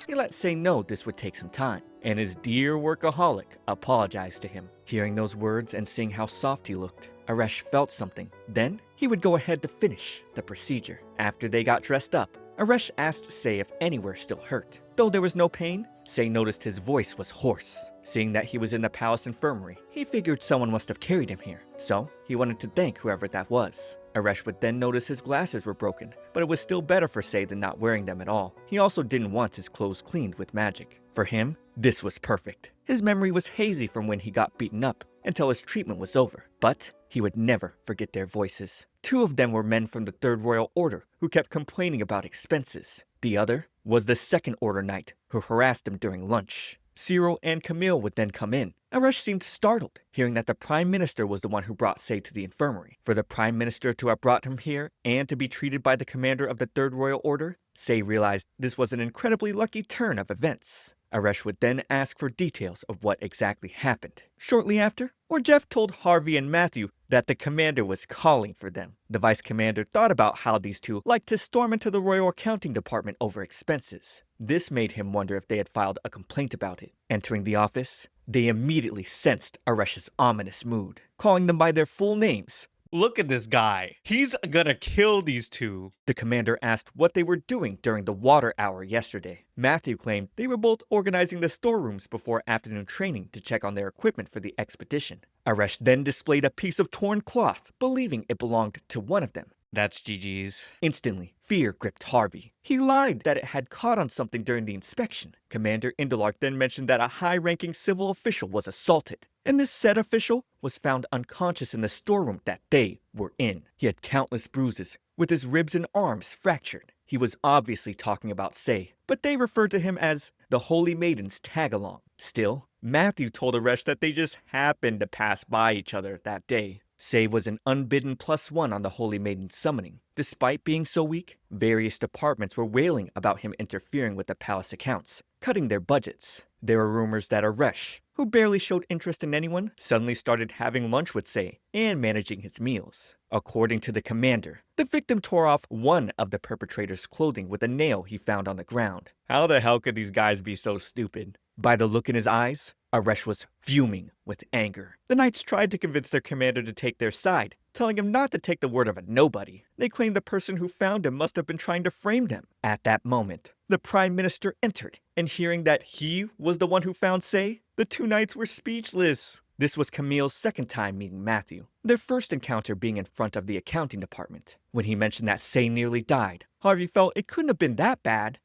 He let Sei know this would take some time, and his dear workaholic apologized to him. Hearing those words and seeing how soft he looked, Aresh felt something. Then, he would go ahead to finish the procedure. After they got dressed up, Aresh asked Sei if anywhere still hurt. Though there was no pain, Sei noticed his voice was hoarse. Seeing that he was in the palace infirmary, he figured someone must have carried him here. So, he wanted to thank whoever that was. Aresh would then notice his glasses were broken, but it was still better for Sei than not wearing them at all. He also didn't want his clothes cleaned with magic. For him, this was perfect. His memory was hazy from when he got beaten up until his treatment was over, but he would never forget their voices. Two of them were men from the Third Royal Order who kept complaining about expenses. The other was the Second Order Knight who harassed him during lunch. Cyril and Camille would then come in. Aresh seemed startled, hearing that the Prime Minister was the one who brought Sei to the infirmary. For the Prime Minister to have brought him here and to be treated by the commander of the Third Royal Order, Sei realized this was an incredibly lucky turn of events. Aresh would then ask for details of what exactly happened. Shortly after, Orjeff told Harvey and Matthew that the commander was calling for them. The vice commander thought about how these two liked to storm into the royal accounting department over expenses. This made him wonder if they had filed a complaint about it. Entering the office, they immediately sensed Aresh's ominous mood, calling them by their full names. Look at this guy. He's gonna kill these two. The commander asked what they were doing during the water hour yesterday. Matthew claimed they were both organizing the storerooms before afternoon training to check on their equipment for the expedition. Aresh then displayed a piece of torn cloth, believing it belonged to one of them. That's GG's. Instantly, fear gripped Harvey. He lied that it had caught on something during the inspection. Commander Indelark then mentioned that a high-ranking civil official was assaulted, and this said official was found unconscious in the storeroom that they were in. He had countless bruises, with his ribs and arms fractured. He was obviously talking about Sei, but they referred to him as the Holy Maiden's tag-along. Still, Matthew told Aresh that they just happened to pass by each other that day. Sei was an unbidden +1 on the Holy Maiden's summoning. Despite being so weak, various departments were wailing about him interfering with the palace accounts, cutting their budgets. There were rumors that Aresh, who barely showed interest in anyone, suddenly started having lunch with Sei and managing his meals. According to the commander, the victim tore off one of the perpetrator's clothing with a nail he found on the ground. How the hell could these guys be so stupid? By the look in his eyes, Aresh was fuming with anger. The knights tried to convince their commander to take their side, telling him not to take the word of a nobody. They claimed the person who found him must have been trying to frame them. At that moment, the Prime Minister entered, and hearing that he was the one who found Sei, the two knights were speechless. This was Camille's second time meeting Matthew, their first encounter being in front of the accounting department. When he mentioned that Sei nearly died, Harvey felt it couldn't have been that bad.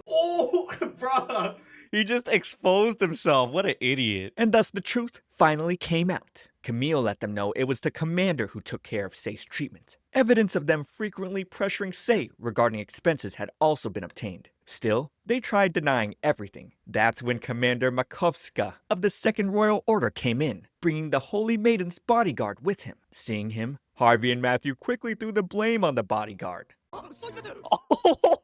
Oh, bruh. He just exposed himself. What an idiot. And thus the truth finally came out. Camille let them know it was the commander who took care of Sei's treatment. Evidence of them frequently pressuring Sei regarding expenses had also been obtained. Still, they tried denying everything. That's when Commander Makovska of the Second Royal Order came in, bringing the Holy Maiden's bodyguard with him. Seeing him, Harvey and Matthew quickly threw the blame on the bodyguard. Oh,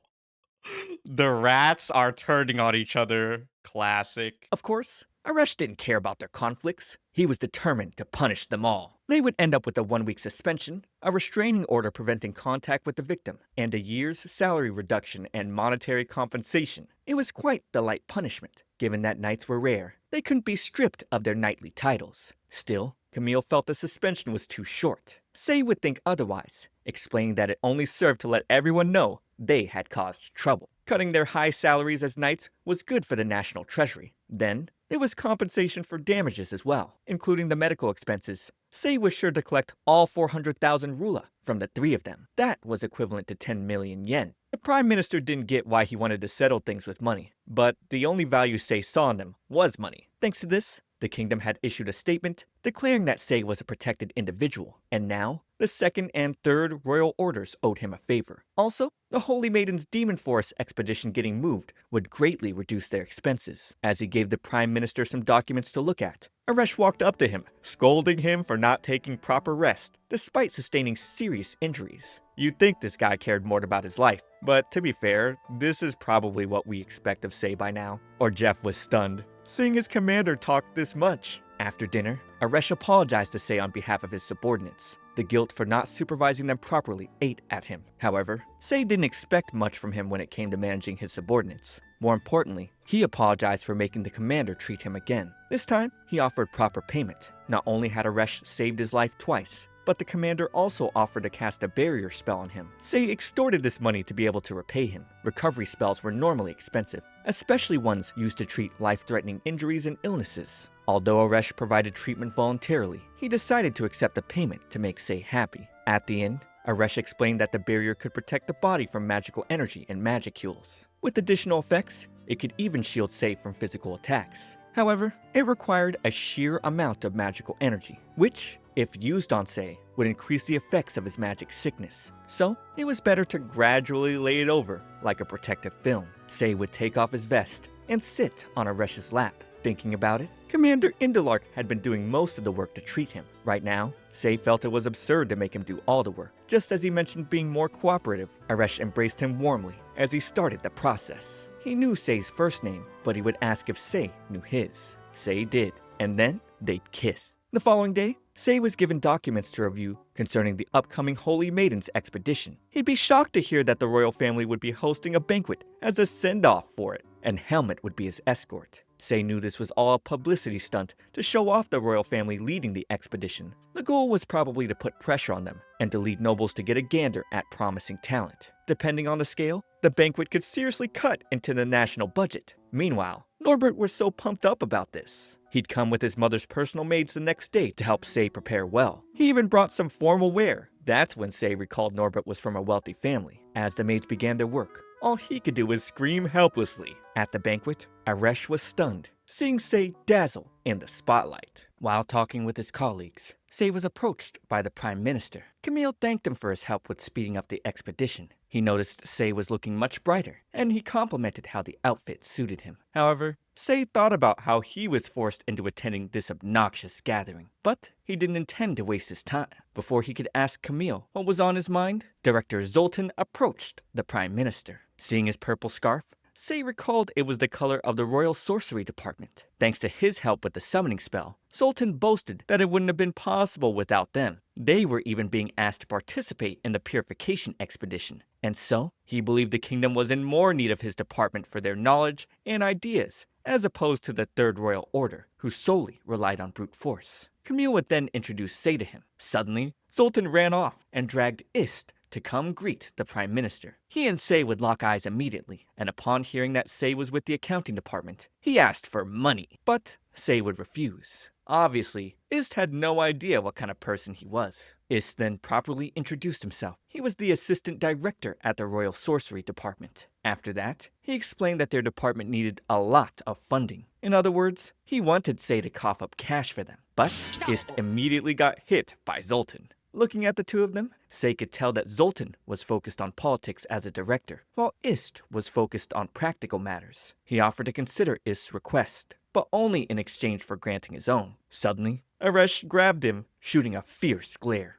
the rats are turning on each other. Classic. Of course, Aresh didn't care about their conflicts. He was determined to punish them all. They would end up with a 1-week suspension, a restraining order preventing contact with the victim, and a year's salary reduction and monetary compensation. It was quite the light punishment. Given that knights were rare, they couldn't be stripped of their knightly titles. Still, Camille felt the suspension was too short. Sei would think otherwise, explaining that it only served to let everyone know they had caused trouble. Cutting their high salaries as knights was good for the national treasury. Then, there was compensation for damages as well, including the medical expenses. Sei was sure to collect all 400,000 rula from the three of them. That was equivalent to 10 million yen. The Prime Minister didn't get why he wanted to settle things with money, but the only value Sei saw in them was money. Thanks to this, the kingdom had issued a statement declaring that Sei was a protected individual, and now the second and third royal orders owed him a favor. Also, the Holy Maiden's Demon Forest expedition getting moved would greatly reduce their expenses. As he gave the Prime Minister some documents to look at, Aresh walked up to him, scolding him for not taking proper rest, despite sustaining serious injuries. You'd think this guy cared more about his life, but to be fair, this is probably what we expect of Sei by now. Or Jeff was stunned, seeing his commander talk this much. After dinner, Aresh apologized to Sei on behalf of his subordinates. The guilt for not supervising them properly ate at him. However, Sei didn't expect much from him when it came to managing his subordinates. More importantly, he apologized for making the commander treat him again. This time, he offered proper payment. Not only had Aresh saved his life twice, but the commander also offered to cast a barrier spell on him. Sei extorted this money to be able to repay him. Recovery spells were normally expensive, especially ones used to treat life-threatening injuries and illnesses. Although Aresh provided treatment voluntarily, he decided to accept the payment to make Sei happy. At the end, Aresh explained that the barrier could protect the body from magical energy and magicules. With additional effects, it could even shield Sei from physical attacks. However, it required a sheer amount of magical energy, which, if used on Sei, would increase the effects of his magic sickness. So, it was better to gradually lay it over like a protective film. Sei would take off his vest and sit on Aresh's lap. Thinking about it, Commander Indalark had been doing most of the work to treat him. Right now, Sei felt it was absurd to make him do all the work. Just as he mentioned being more cooperative, Aresh embraced him warmly as he started the process. He knew Sei's first name, but he would ask if Sei knew his. Sei did, and then they'd kiss. The following day, Sei was given documents to review concerning the upcoming Holy Maiden's expedition. He'd be shocked to hear that the royal family would be hosting a banquet as a send-off for it, and Helmet would be his escort. Sei knew this was all a publicity stunt to show off the royal family leading the expedition. The goal was probably to put pressure on them and to lead nobles to get a gander at promising talent. Depending on the scale, the banquet could seriously cut into the national budget. Meanwhile, Norbert was so pumped up about this. He'd come with his mother's personal maids the next day to help Sei prepare well. He even brought some formal wear. That's when Sei recalled Norbert was from a wealthy family. As the maids began their work, all he could do was scream helplessly. At the banquet, Aresh was stunned, seeing Sei dazzle in the spotlight. While talking with his colleagues, Sei was approached by the Prime Minister. Camille thanked him for his help with speeding up the expedition. He noticed Sei was looking much brighter, and he complimented how the outfit suited him. However, Sei thought about how he was forced into attending this obnoxious gathering, but he didn't intend to waste his time. Before he could ask Camille what was on his mind, Director Zoltan approached the Prime Minister. Seeing his purple scarf, Sei recalled it was the color of the Royal Sorcery Department. Thanks to his help with the summoning spell, Zoltan boasted that it wouldn't have been possible without them. They were even being asked to participate in the purification expedition, and so he believed the kingdom was in more need of his department for their knowledge and ideas, as opposed to the Third Royal Order, who solely relied on brute force. Camille would then introduce Sei to him. Suddenly, Zoltan ran off and dragged Ist to come greet the Prime Minister. He and Sei would lock eyes immediately, and upon hearing that Sei was with the accounting department, he asked for money, but Sei would refuse. Obviously, Ist had no idea what kind of person he was. Ist then properly introduced himself. He was the assistant director at the Royal Sorcery Department. After that, he explained that their department needed a lot of funding. In other words, he wanted Sei to cough up cash for them. But Ist immediately got hit by Zoltan. Looking at the two of them, Sei could tell that Zoltan was focused on politics as a director, while Ist was focused on practical matters. He offered to consider Ist's request, but only in exchange for granting his own. Suddenly, Aresh grabbed him, shooting a fierce glare.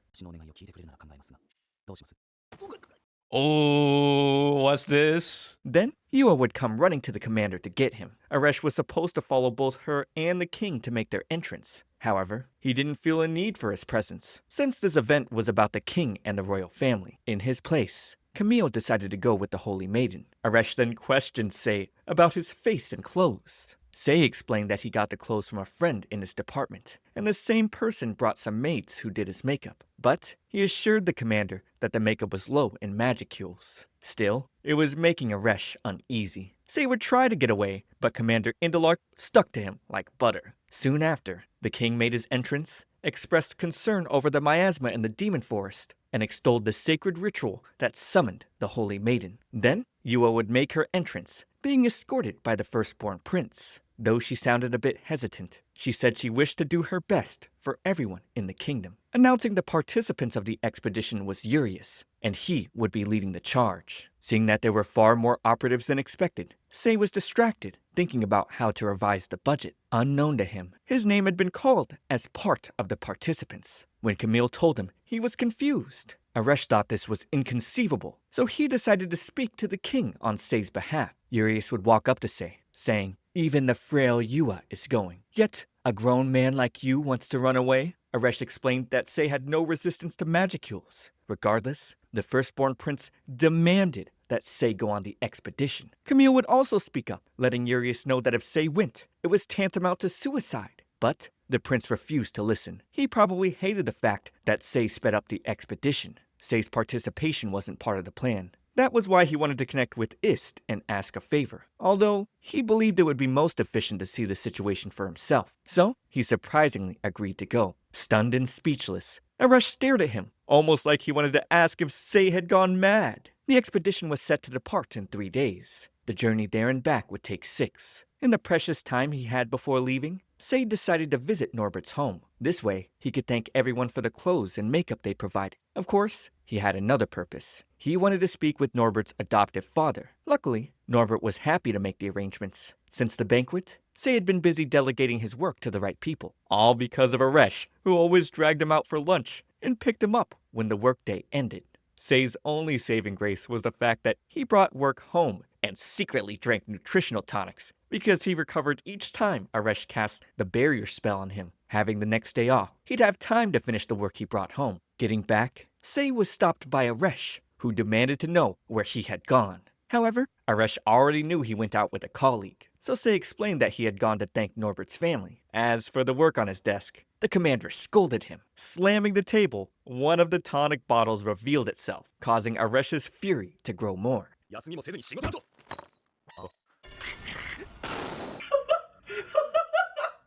Oh, what's this? Then, Yua would come running to the commander to get him. Aresh was supposed to follow both her and the king to make their entrance. However, he didn't feel a need for his presence, since this event was about the king and the royal family. In his place, Camille decided to go with the Holy Maiden. Aresh then questioned Sei about his face and clothes. Sei explained that he got the clothes from a friend in his department, and the same person brought some maids who did his makeup. But he assured the commander that the makeup was low in magicules. Still, it was making Aresh uneasy. Sei would try to get away, but Commander Indalark stuck to him like butter. Soon after, the king made his entrance, expressed concern over the miasma in the demon forest, and extolled the sacred ritual that summoned the Holy Maiden. Then, Yua would make her entrance, being escorted by the firstborn prince. Though she sounded a bit hesitant, she said she wished to do her best for everyone in the kingdom. Announcing the participants of the expedition was Urius, and he would be leading the charge. Seeing that there were far more operatives than expected, Sei was distracted, thinking about how to revise the budget. Unknown to him, his name had been called as part of the participants. When Camille told him, he was confused. Aresh thought this was inconceivable, so he decided to speak to the king on Sei's behalf. Urius would walk up to Sei, saying, "Even the frail Yua is going. Yet, a grown man like you wants to run away?" Aresh explained that Sei had no resistance to magicules. Regardless, the firstborn prince demanded that Sei go on the expedition. Camille would also speak up, letting Urius know that if Sei went, it was tantamount to suicide. But the prince refused to listen. He probably hated the fact that Sei sped up the expedition. Sei's participation wasn't part of the plan. That was why he wanted to connect with Ist and ask a favor, although he believed it would be most efficient to see the situation for himself. So, he surprisingly agreed to go. Stunned and speechless, Aresh stared at him, almost like he wanted to ask if Sei had gone mad. The expedition was set to depart in 3 days. The journey there and back would take 6. In the precious time he had before leaving, Sei decided to visit Norbert's home. This way, he could thank everyone for the clothes and makeup they provided. Of course, he had another purpose. He wanted to speak with Norbert's adoptive father. Luckily, Norbert was happy to make the arrangements. Since the banquet, Sei had been busy delegating his work to the right people. All because of Aresh, who always dragged him out for lunch and picked him up when the workday ended. Sei's only saving grace was the fact that he brought work home and secretly drank nutritional tonics because he recovered each time Aresh cast the barrier spell on him. Having the next day off, he'd have time to finish the work he brought home. Getting back, Sei was stopped by Aresh, who demanded to know where he had gone. However, Aresh already knew he went out with a colleague, so Sei explained that he had gone to thank Norbert's family. As for the work on his desk, the commander scolded him. Slamming the table, one of the tonic bottles revealed itself, causing Aresh's fury to grow more.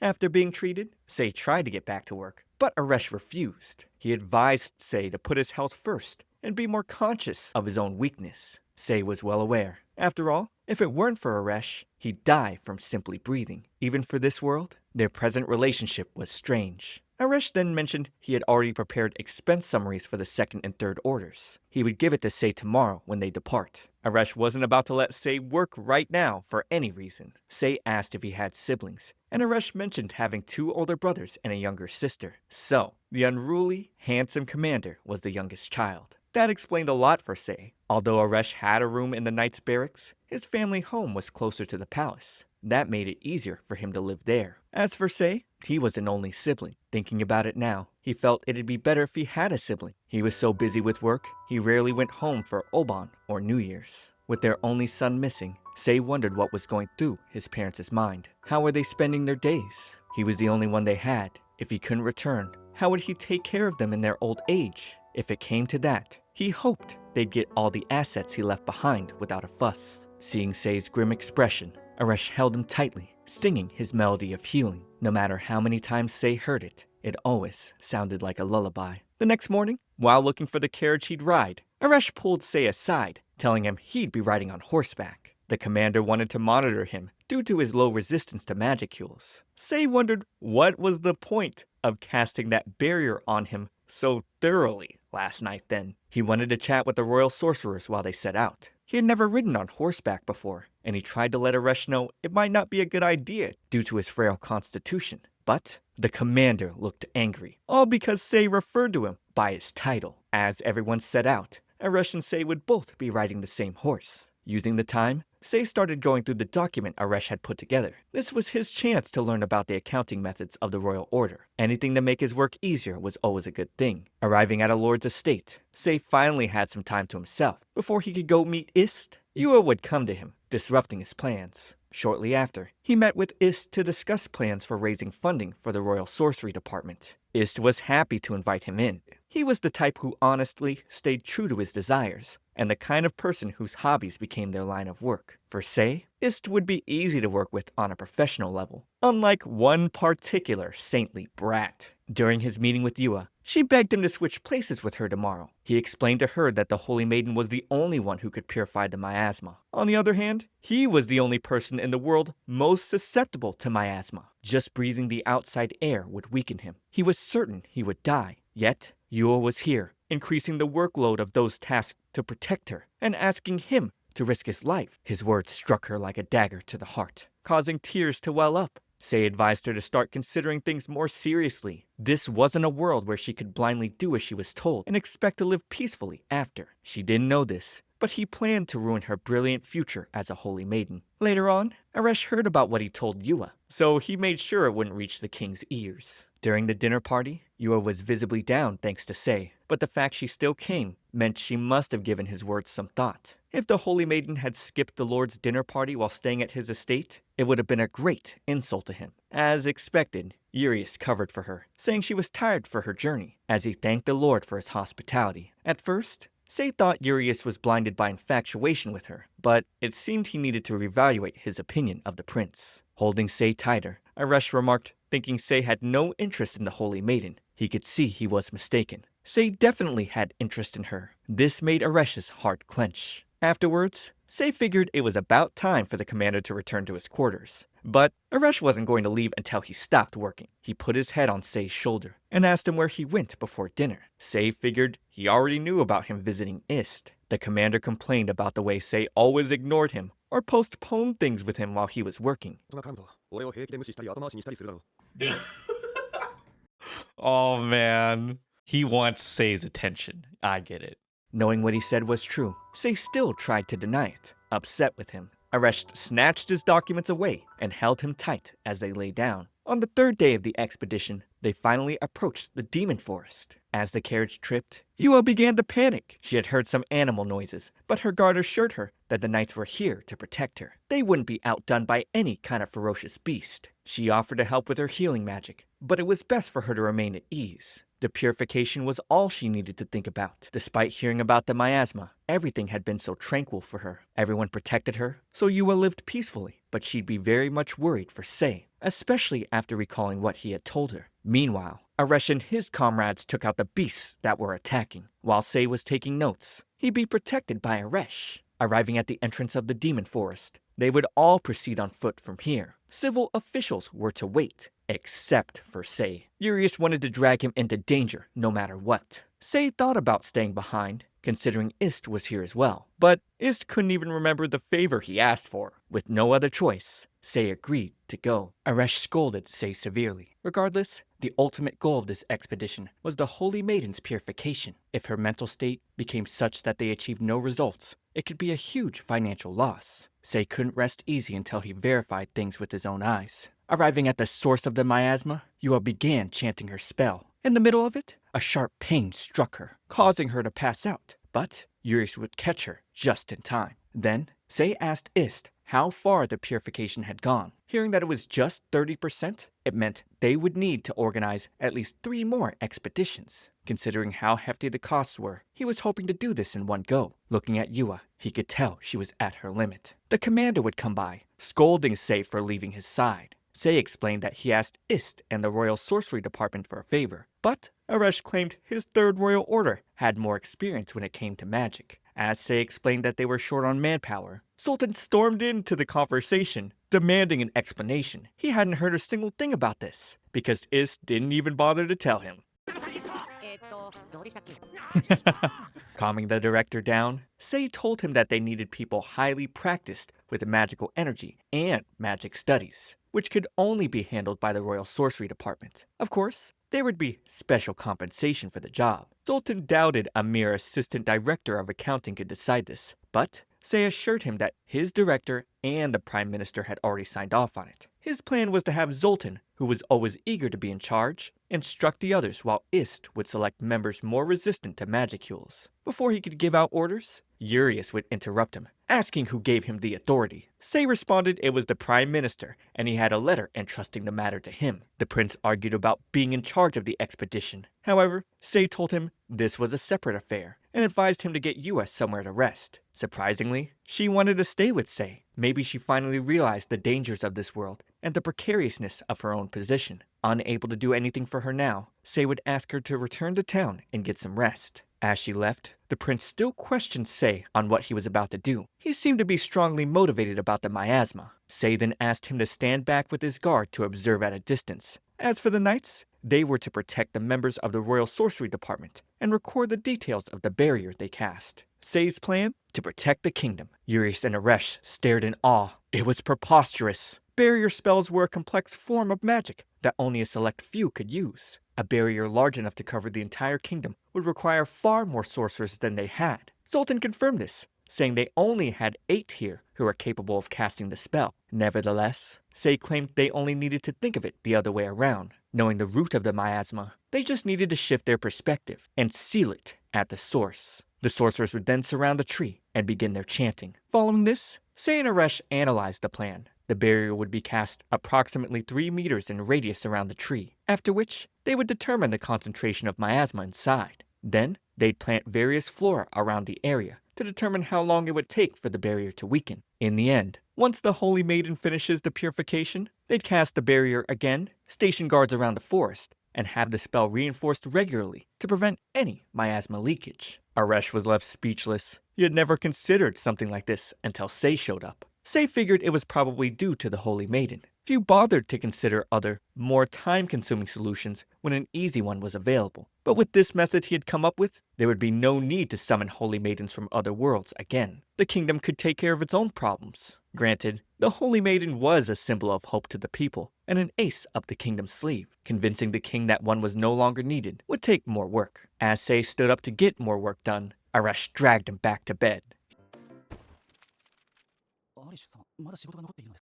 After being treated, Sei tried to get back to work, but Aresh refused. He advised Sei to put his health first and be more conscious of his own weakness. Sei was well aware. After all, if it weren't for Aresh, he'd die from simply breathing. Even for this world, their present relationship was strange. Aresh then mentioned he had already prepared expense summaries for the 2nd and 3rd orders. He would give it to Sei tomorrow when they depart. Aresh wasn't about to let Sei work right now for any reason. Sei asked if he had siblings, and Aresh mentioned having 2 older brothers and a younger sister. So, the unruly, handsome commander was the youngest child. That explained a lot for Sei. Although Aresh had a room in the knight's barracks, his family home was closer to the palace. That made it easier for him to live there. As for Sei, he was an only sibling. Thinking about it now, he felt it'd be better if he had a sibling. He was so busy with work, he rarely went home for Oban or New Year's. With their only son missing, Sei wondered what was going through his parents' mind. How were they spending their days? He was the only one they had. If he couldn't return, how would he take care of them in their old age? If it came to that, he hoped they'd get all the assets he left behind without a fuss. Seeing Sei's grim expression, Aresh held him tightly, singing his melody of healing. No matter how many times Sei heard it, it always sounded like a lullaby. The next morning, while looking for the carriage he'd ride, Aresh pulled Sei aside, telling him he'd be riding on horseback. The commander wanted to monitor him due to his low resistance to magicules. Sei wondered what was the point of casting that barrier on him so thoroughly last night then. He wanted to chat with the royal sorcerers while they set out. He had never ridden on horseback before, and he tried to let Aresh know it might not be a good idea due to his frail constitution. But the commander looked angry, all because Sei referred to him by his title. As everyone set out, Aresh and Sei would both be riding the same horse. Using the time, Sei started going through the document Aresh had put together. This was his chance to learn about the accounting methods of the royal order. Anything to make his work easier was always a good thing. Arriving at a lord's estate, Sei finally had some time to himself. Before he could go meet Ist, Yua would come to him, disrupting his plans. Shortly after, he met with Ist to discuss plans for raising funding for the Royal Sorcery Department. Ist was happy to invite him in. He was the type who honestly stayed true to his desires, and the kind of person whose hobbies became their line of work. For Sei, Ist would be easy to work with on a professional level, unlike one particular saintly brat. During his meeting with Yua, she begged him to switch places with her tomorrow. He explained to her that the Holy Maiden was the only one who could purify the miasma. On the other hand, he was the only person in the world most susceptible to miasma. Just breathing the outside air would weaken him. He was certain he would die. Yet, Yua was here, increasing the workload of those tasked to protect her, and asking him to risk his life. His words struck her like a dagger to the heart, causing tears to well up. Sei advised her to start considering things more seriously. This wasn't a world where she could blindly do as she was told and expect to live peacefully after. She didn't know this, but he planned to ruin her brilliant future as a holy maiden. Later on, Aresh heard about what he told Yua, so he made sure it wouldn't reach the king's ears. During the dinner party, Yua was visibly down thanks to Sei, but the fact she still came meant she must have given his words some thought. If the Holy Maiden had skipped the Lord's dinner party while staying at his estate, it would have been a great insult to him. As expected, Urius covered for her, saying she was tired for her journey, as he thanked the Lord for his hospitality. At first, Sei thought Urius was blinded by infatuation with her, but it seemed he needed to reevaluate his opinion of the prince. Holding Sei tighter, Aresh remarked, thinking Sei had no interest in the Holy Maiden. He could see he was mistaken. Sei definitely had interest in her. This made Aresh's heart clench. Afterwards, Sei figured it was about time for the commander to return to his quarters. But Aresh wasn't going to leave until he stopped working. He put his head on Sei's shoulder and asked him where he went before dinner. Sei figured he already knew about him visiting Ist. The commander complained about the way Sei always ignored him or postponed things with him while he was working. Oh man. He wants Sei's attention. I get it. Knowing what he said was true, Sei still tried to deny it. Upset with him, Aresh snatched his documents away and held him tight as they lay down. On the third day of the expedition, they finally approached the demon forest. As the carriage tripped, Yua began to panic. She had heard some animal noises, but her guard assured her that the knights were here to protect her. They wouldn't be outdone by any kind of ferocious beast. She offered to help with her healing magic, but it was best for her to remain at ease. The purification was all she needed to think about. Despite hearing about the miasma, everything had been so tranquil for her. Everyone protected her, so Yua lived peacefully. But she'd be very much worried for Sei, especially after recalling what he had told her. Meanwhile, Aresh and his comrades took out the beasts that were attacking. While Sei was taking notes, he'd be protected by Aresh. Arriving at the entrance of the demon forest, they would all proceed on foot from here. Civil officials were to wait, except for Sei. Urius wanted to drag him into danger no matter what. Sei thought about staying behind, considering Ist was here as well. But Ist couldn't even remember the favor he asked for. With no other choice, Sei agreed to go. Aresh scolded Sei severely. Regardless, the ultimate goal of this expedition was the Holy Maiden's purification. If her mental state became such that they achieved no results, it could be a huge financial loss. Sei couldn't rest easy until he verified things with his own eyes. Arriving at the source of the miasma, Yua began chanting her spell. In the middle of it, a sharp pain struck her, causing her to pass out. But Urius would catch her just in time. Then, Sei asked Ist how far the purification had gone. Hearing that it was just 30%, it meant they would need to organize at least 3 more expeditions. Considering how hefty the costs were, he was hoping to do this in one go. Looking at Yua, he could tell she was at her limit. The commander would come by, scolding Sei for leaving his side. Sei explained that he asked Ist and the Royal Sorcery Department for a favor, but Aresh claimed his Third Royal Order had more experience when it came to magic. As Sei explained that they were short on manpower, Sultan stormed into the conversation, demanding an explanation. He hadn't heard a single thing about this, because Ist didn't even bother to tell him. Calming the director down, Sei told him that they needed people highly practiced with magical energy and magic studies, which could only be handled by the Royal Sorcery Department. Of course, there would be special compensation for the job. Sultan doubted a mere assistant director of accounting could decide this, but Sei assured him that his director and the Prime Minister had already signed off on it. His plan was to have Zoltan, who was always eager to be in charge, instruct the others while Ist would select members more resistant to magicules. Before he could give out orders, Urius would interrupt him, asking who gave him the authority. Sei responded it was the Prime Minister, and he had a letter entrusting the matter to him. The prince argued about being in charge of the expedition. However, Sei told him this was a separate affair, and advised him to get Yua somewhere to rest. Surprisingly, she wanted to stay with Sei. Maybe she finally realized the dangers of this world and the precariousness of her own position. Unable to do anything for her now, Sei would ask her to return to town and get some rest. As she left, the prince still questioned Sei on what he was about to do. He seemed to be strongly motivated about the miasma. Sei then asked him to stand back with his guard to observe at a distance. As for the knights, they were to protect the members of the Royal Sorcery Department and record the details of the barrier they cast. Sei's plan? To protect the kingdom. Urias and Aresh stared in awe. It was preposterous. Barrier spells were a complex form of magic that only a select few could use. A barrier large enough to cover the entire kingdom would require far more sorcerers than they had. Zoltan confirmed this, saying they only had 8 here who were capable of casting the spell. Nevertheless, Sei claimed they only needed to think of it the other way around. Knowing the root of the miasma, they just needed to shift their perspective and seal it at the source. The sorcerers would then surround the tree and begin their chanting. Following this, Sei and Aresh analyzed the plan. The barrier would be cast approximately 3 meters in radius around the tree, after which they would determine the concentration of miasma inside. Then, they'd plant various flora around the area to determine how long it would take for the barrier to weaken. In the end, once the Holy Maiden finishes the purification, they'd cast the barrier again, station guards around the forest, and have the spell reinforced regularly to prevent any miasma leakage. Aresh was left speechless. He had never considered something like this until Sei showed up. Sei figured it was probably due to the Holy Maiden. Few bothered to consider other, more time-consuming solutions when an easy one was available. But with this method he had come up with, there would be no need to summon Holy Maidens from other worlds again. The kingdom could take care of its own problems. Granted, the Holy Maiden was a symbol of hope to the people, and an ace up the kingdom's sleeve. Convincing the king that one was no longer needed would take more work. As Sei stood up to get more work done, Aresh dragged him back to bed.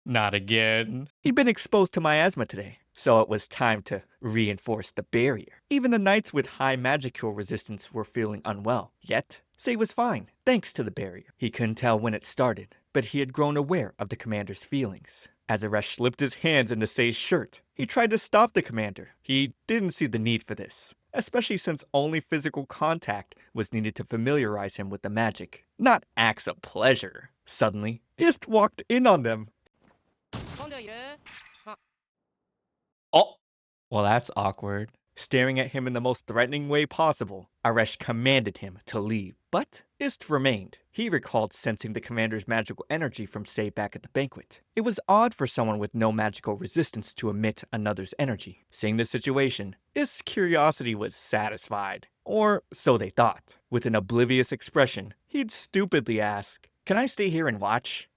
Not again. He'd been exposed to miasma today, so it was time to reinforce the barrier. Even the knights with high magical resistance were feeling unwell. Yet, Sei was fine, thanks to the barrier. He couldn't tell when it started, but he had grown aware of the commander's feelings. As Aresh slipped his hands into Sei's shirt, he tried to stop the commander. He didn't see the need for this, especially since only physical contact was needed to familiarize him with the magic, not acts of pleasure. Suddenly, Ist walked in on them. Oh, well, that's awkward. Staring at him in the most threatening way possible, Aresh commanded him to leave. But Ist remained. He recalled sensing the commander's magical energy from Sei back at the banquet. It was odd for someone with no magical resistance to emit another's energy. Seeing the situation, Ist's curiosity was satisfied. Or so they thought. With an oblivious expression, he'd stupidly ask, "Can I stay here and watch?"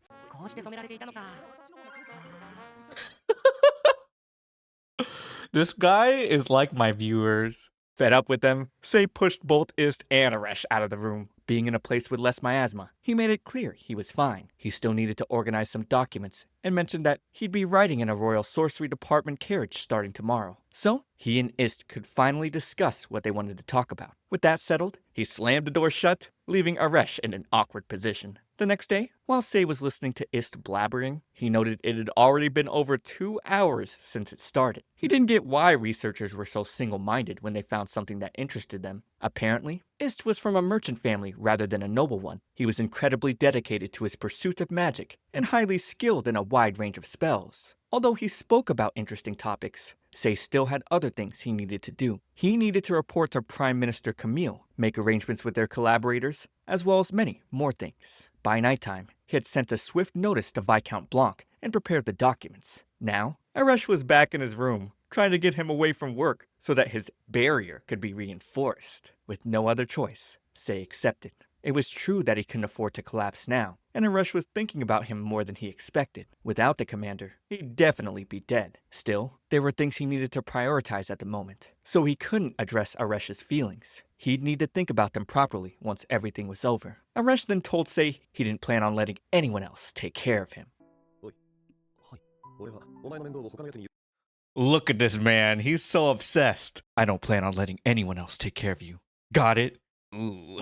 This guy is like my viewers. Fed up with them, Sei pushed both Ist and Aresh out of the room. Being in a place with less miasma, he made it clear he was fine. He still needed to organize some documents and mentioned that he'd be riding in a Royal Sorcery Department carriage starting tomorrow. So, he and Ist could finally discuss what they wanted to talk about. With that settled, he slammed the door shut, leaving Aresh in an awkward position. The next day, while Sei was listening to Ist blabbering, he noted it had already been over 2 hours since it started. He didn't get why researchers were so single-minded when they found something that interested them. Apparently, Ist was from a merchant family rather than a noble one. He was incredibly dedicated to his pursuit of magic and highly skilled in a wide range of spells. Although he spoke about interesting topics, Sei still had other things he needed to do. He needed to report to Prime Minister Camille, make arrangements with their collaborators, as well as many more things. By nighttime, he had sent a swift notice to Viscount Blanc and prepared the documents. Now, Aresh was back in his room, trying to get him away from work so that his barrier could be reinforced. With no other choice, Sei accepted. It was true that he couldn't afford to collapse now, and Aresh was thinking about him more than he expected. Without the commander, he'd definitely be dead. Still, there were things he needed to prioritize at the moment, so he couldn't address Aresh's feelings. He'd need to think about them properly once everything was over. Aresh then told Sei he didn't plan on letting anyone else take care of him. Look at this man, he's so obsessed. I don't plan on letting anyone else take care of you. Got it? Ooh.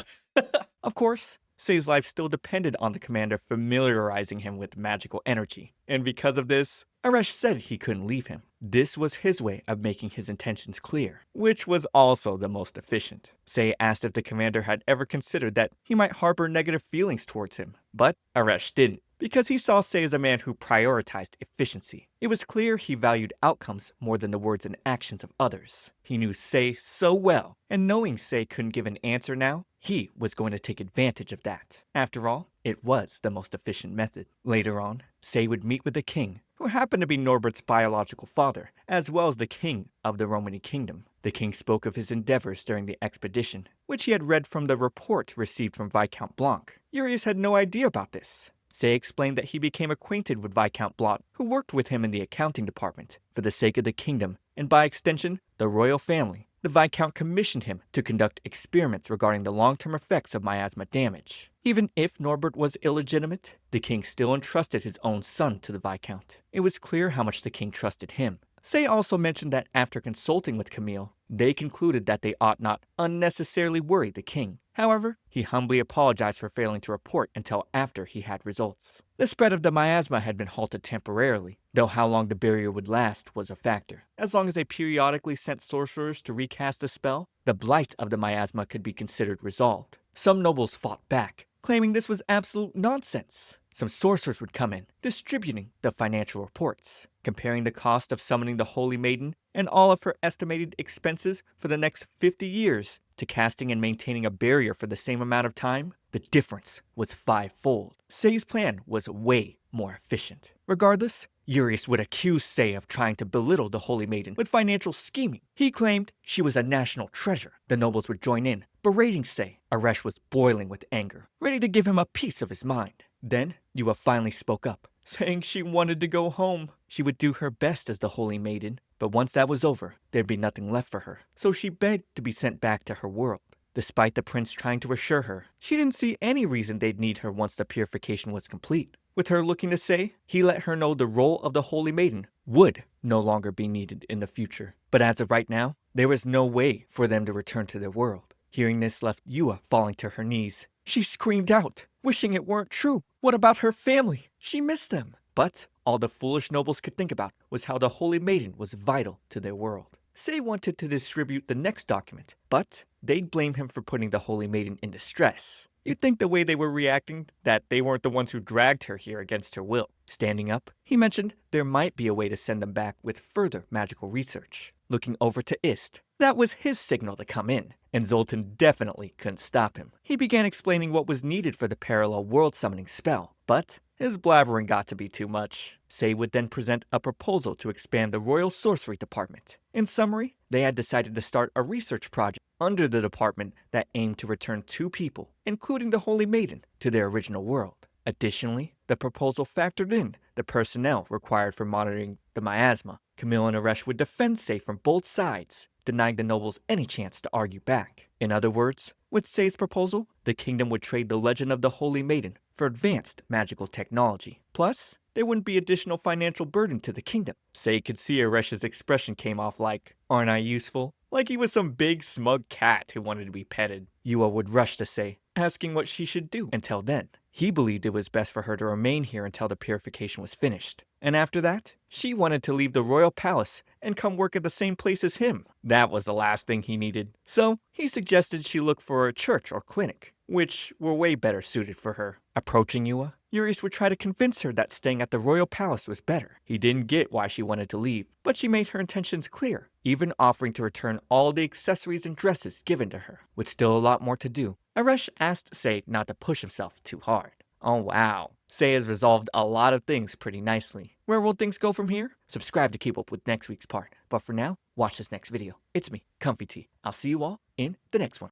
Of course, Sei's life still depended on the commander familiarizing him with magical energy, and because of this, Arash said he couldn't leave him. This was his way of making his intentions clear, which was also the most efficient. Sei asked if the commander had ever considered that he might harbor negative feelings towards him, but Arash didn't, because he saw Sei as a man who prioritized efficiency. It was clear he valued outcomes more than the words and actions of others. He knew Sei so well, and knowing Sei couldn't give an answer now, he was going to take advantage of that. After all, it was the most efficient method. Later on, Sei would meet with the king, who happened to be Norbert's biological father, as well as the king of the Romany kingdom. The king spoke of his endeavors during the expedition, which he had read from the report received from Viscount Blanc. Urius had no idea about this. Sei explained that he became acquainted with Viscount Blanc, who worked with him in the accounting department. For the sake of the kingdom, and by extension, the royal family, the Viscount commissioned him to conduct experiments regarding the long-term effects of miasma damage. Even if Norbert was illegitimate, the king still entrusted his own son to the Viscount. It was clear how much the king trusted him. Sei also mentioned that after consulting with Camille, they concluded that they ought not unnecessarily worry the king. However, he humbly apologized for failing to report until after he had results. The spread of the miasma had been halted temporarily, though how long the barrier would last was a factor. As long as they periodically sent sorcerers to recast the spell, the blight of the miasma could be considered resolved. Some nobles fought back, claiming this was absolute nonsense. Some sorcerers would come in, distributing the financial reports, comparing the cost of summoning the Holy Maiden and all of her estimated expenses for the next 50 years to casting and maintaining a barrier for the same amount of time. The difference was fivefold. Sei's plan was way more efficient. Regardless, Urius would accuse Sei of trying to belittle the Holy Maiden with financial scheming. He claimed she was a national treasure. The nobles would join in, berating Sei. Arash was boiling with anger, ready to give him a piece of his mind. Then, Yua finally spoke up, saying she wanted to go home. She would do her best as the Holy Maiden, but once that was over, there'd be nothing left for her. So she begged to be sent back to her world. Despite the prince trying to assure her, she didn't see any reason they'd need her once the purification was complete. With her looking to Sei, he let her know the role of the Holy Maiden would no longer be needed in the future. But as of right now, there was no way for them to return to their world. Hearing this left Yua falling to her knees. She screamed out, wishing it weren't true. What about her family? She missed them. But all the foolish nobles could think about was how the Holy Maiden was vital to their world. Sei wanted to distribute the next document, but they'd blame him for putting the Holy Maiden in distress. You'd think the way they were reacting, that they weren't the ones who dragged her here against her will. Standing up, he mentioned there might be a way to send them back with further magical research. Looking over to Ist, that was his signal to come in, and Zoltan definitely couldn't stop him. He began explaining what was needed for the parallel world summoning spell, but his blabbering got to be too much. Sei would then present a proposal to expand the Royal Sorcery Department. In summary, they had decided to start a research project under the department that aimed to return 2 people, including the Holy Maiden, to their original world. Additionally, the proposal factored in the personnel required for monitoring the miasma. Camille and Arash would defend Sei from both sides, denying the nobles any chance to argue back. In other words, with Sei's proposal, the kingdom would trade the legend of the Holy Maiden for advanced magical technology. Plus, there wouldn't be additional financial burden to the kingdom. Sei could see Aresh's expression came off like, "Aren't I useful?" Like he was some big smug cat who wanted to be petted. Yua would rush to Sei, asking what she should do. Until then, he believed it was best for her to remain here until the purification was finished. And after that, she wanted to leave the royal palace and come work at the same place as him. That was the last thing he needed. So, he suggested she look for a church or clinic, which were way better suited for her. Approaching Yua, Urius would try to convince her that staying at the royal palace was better. He didn't get why she wanted to leave, but she made her intentions clear, even offering to return all the accessories and dresses given to her. With still a lot more to do, Arash asked Sei not to push himself too hard. Oh wow, Sei has resolved a lot of things pretty nicely. Where will things go from here? Subscribe to keep up with next week's part. But for now, watch this next video. It's me, Comfy T. I'll see you all in the next one.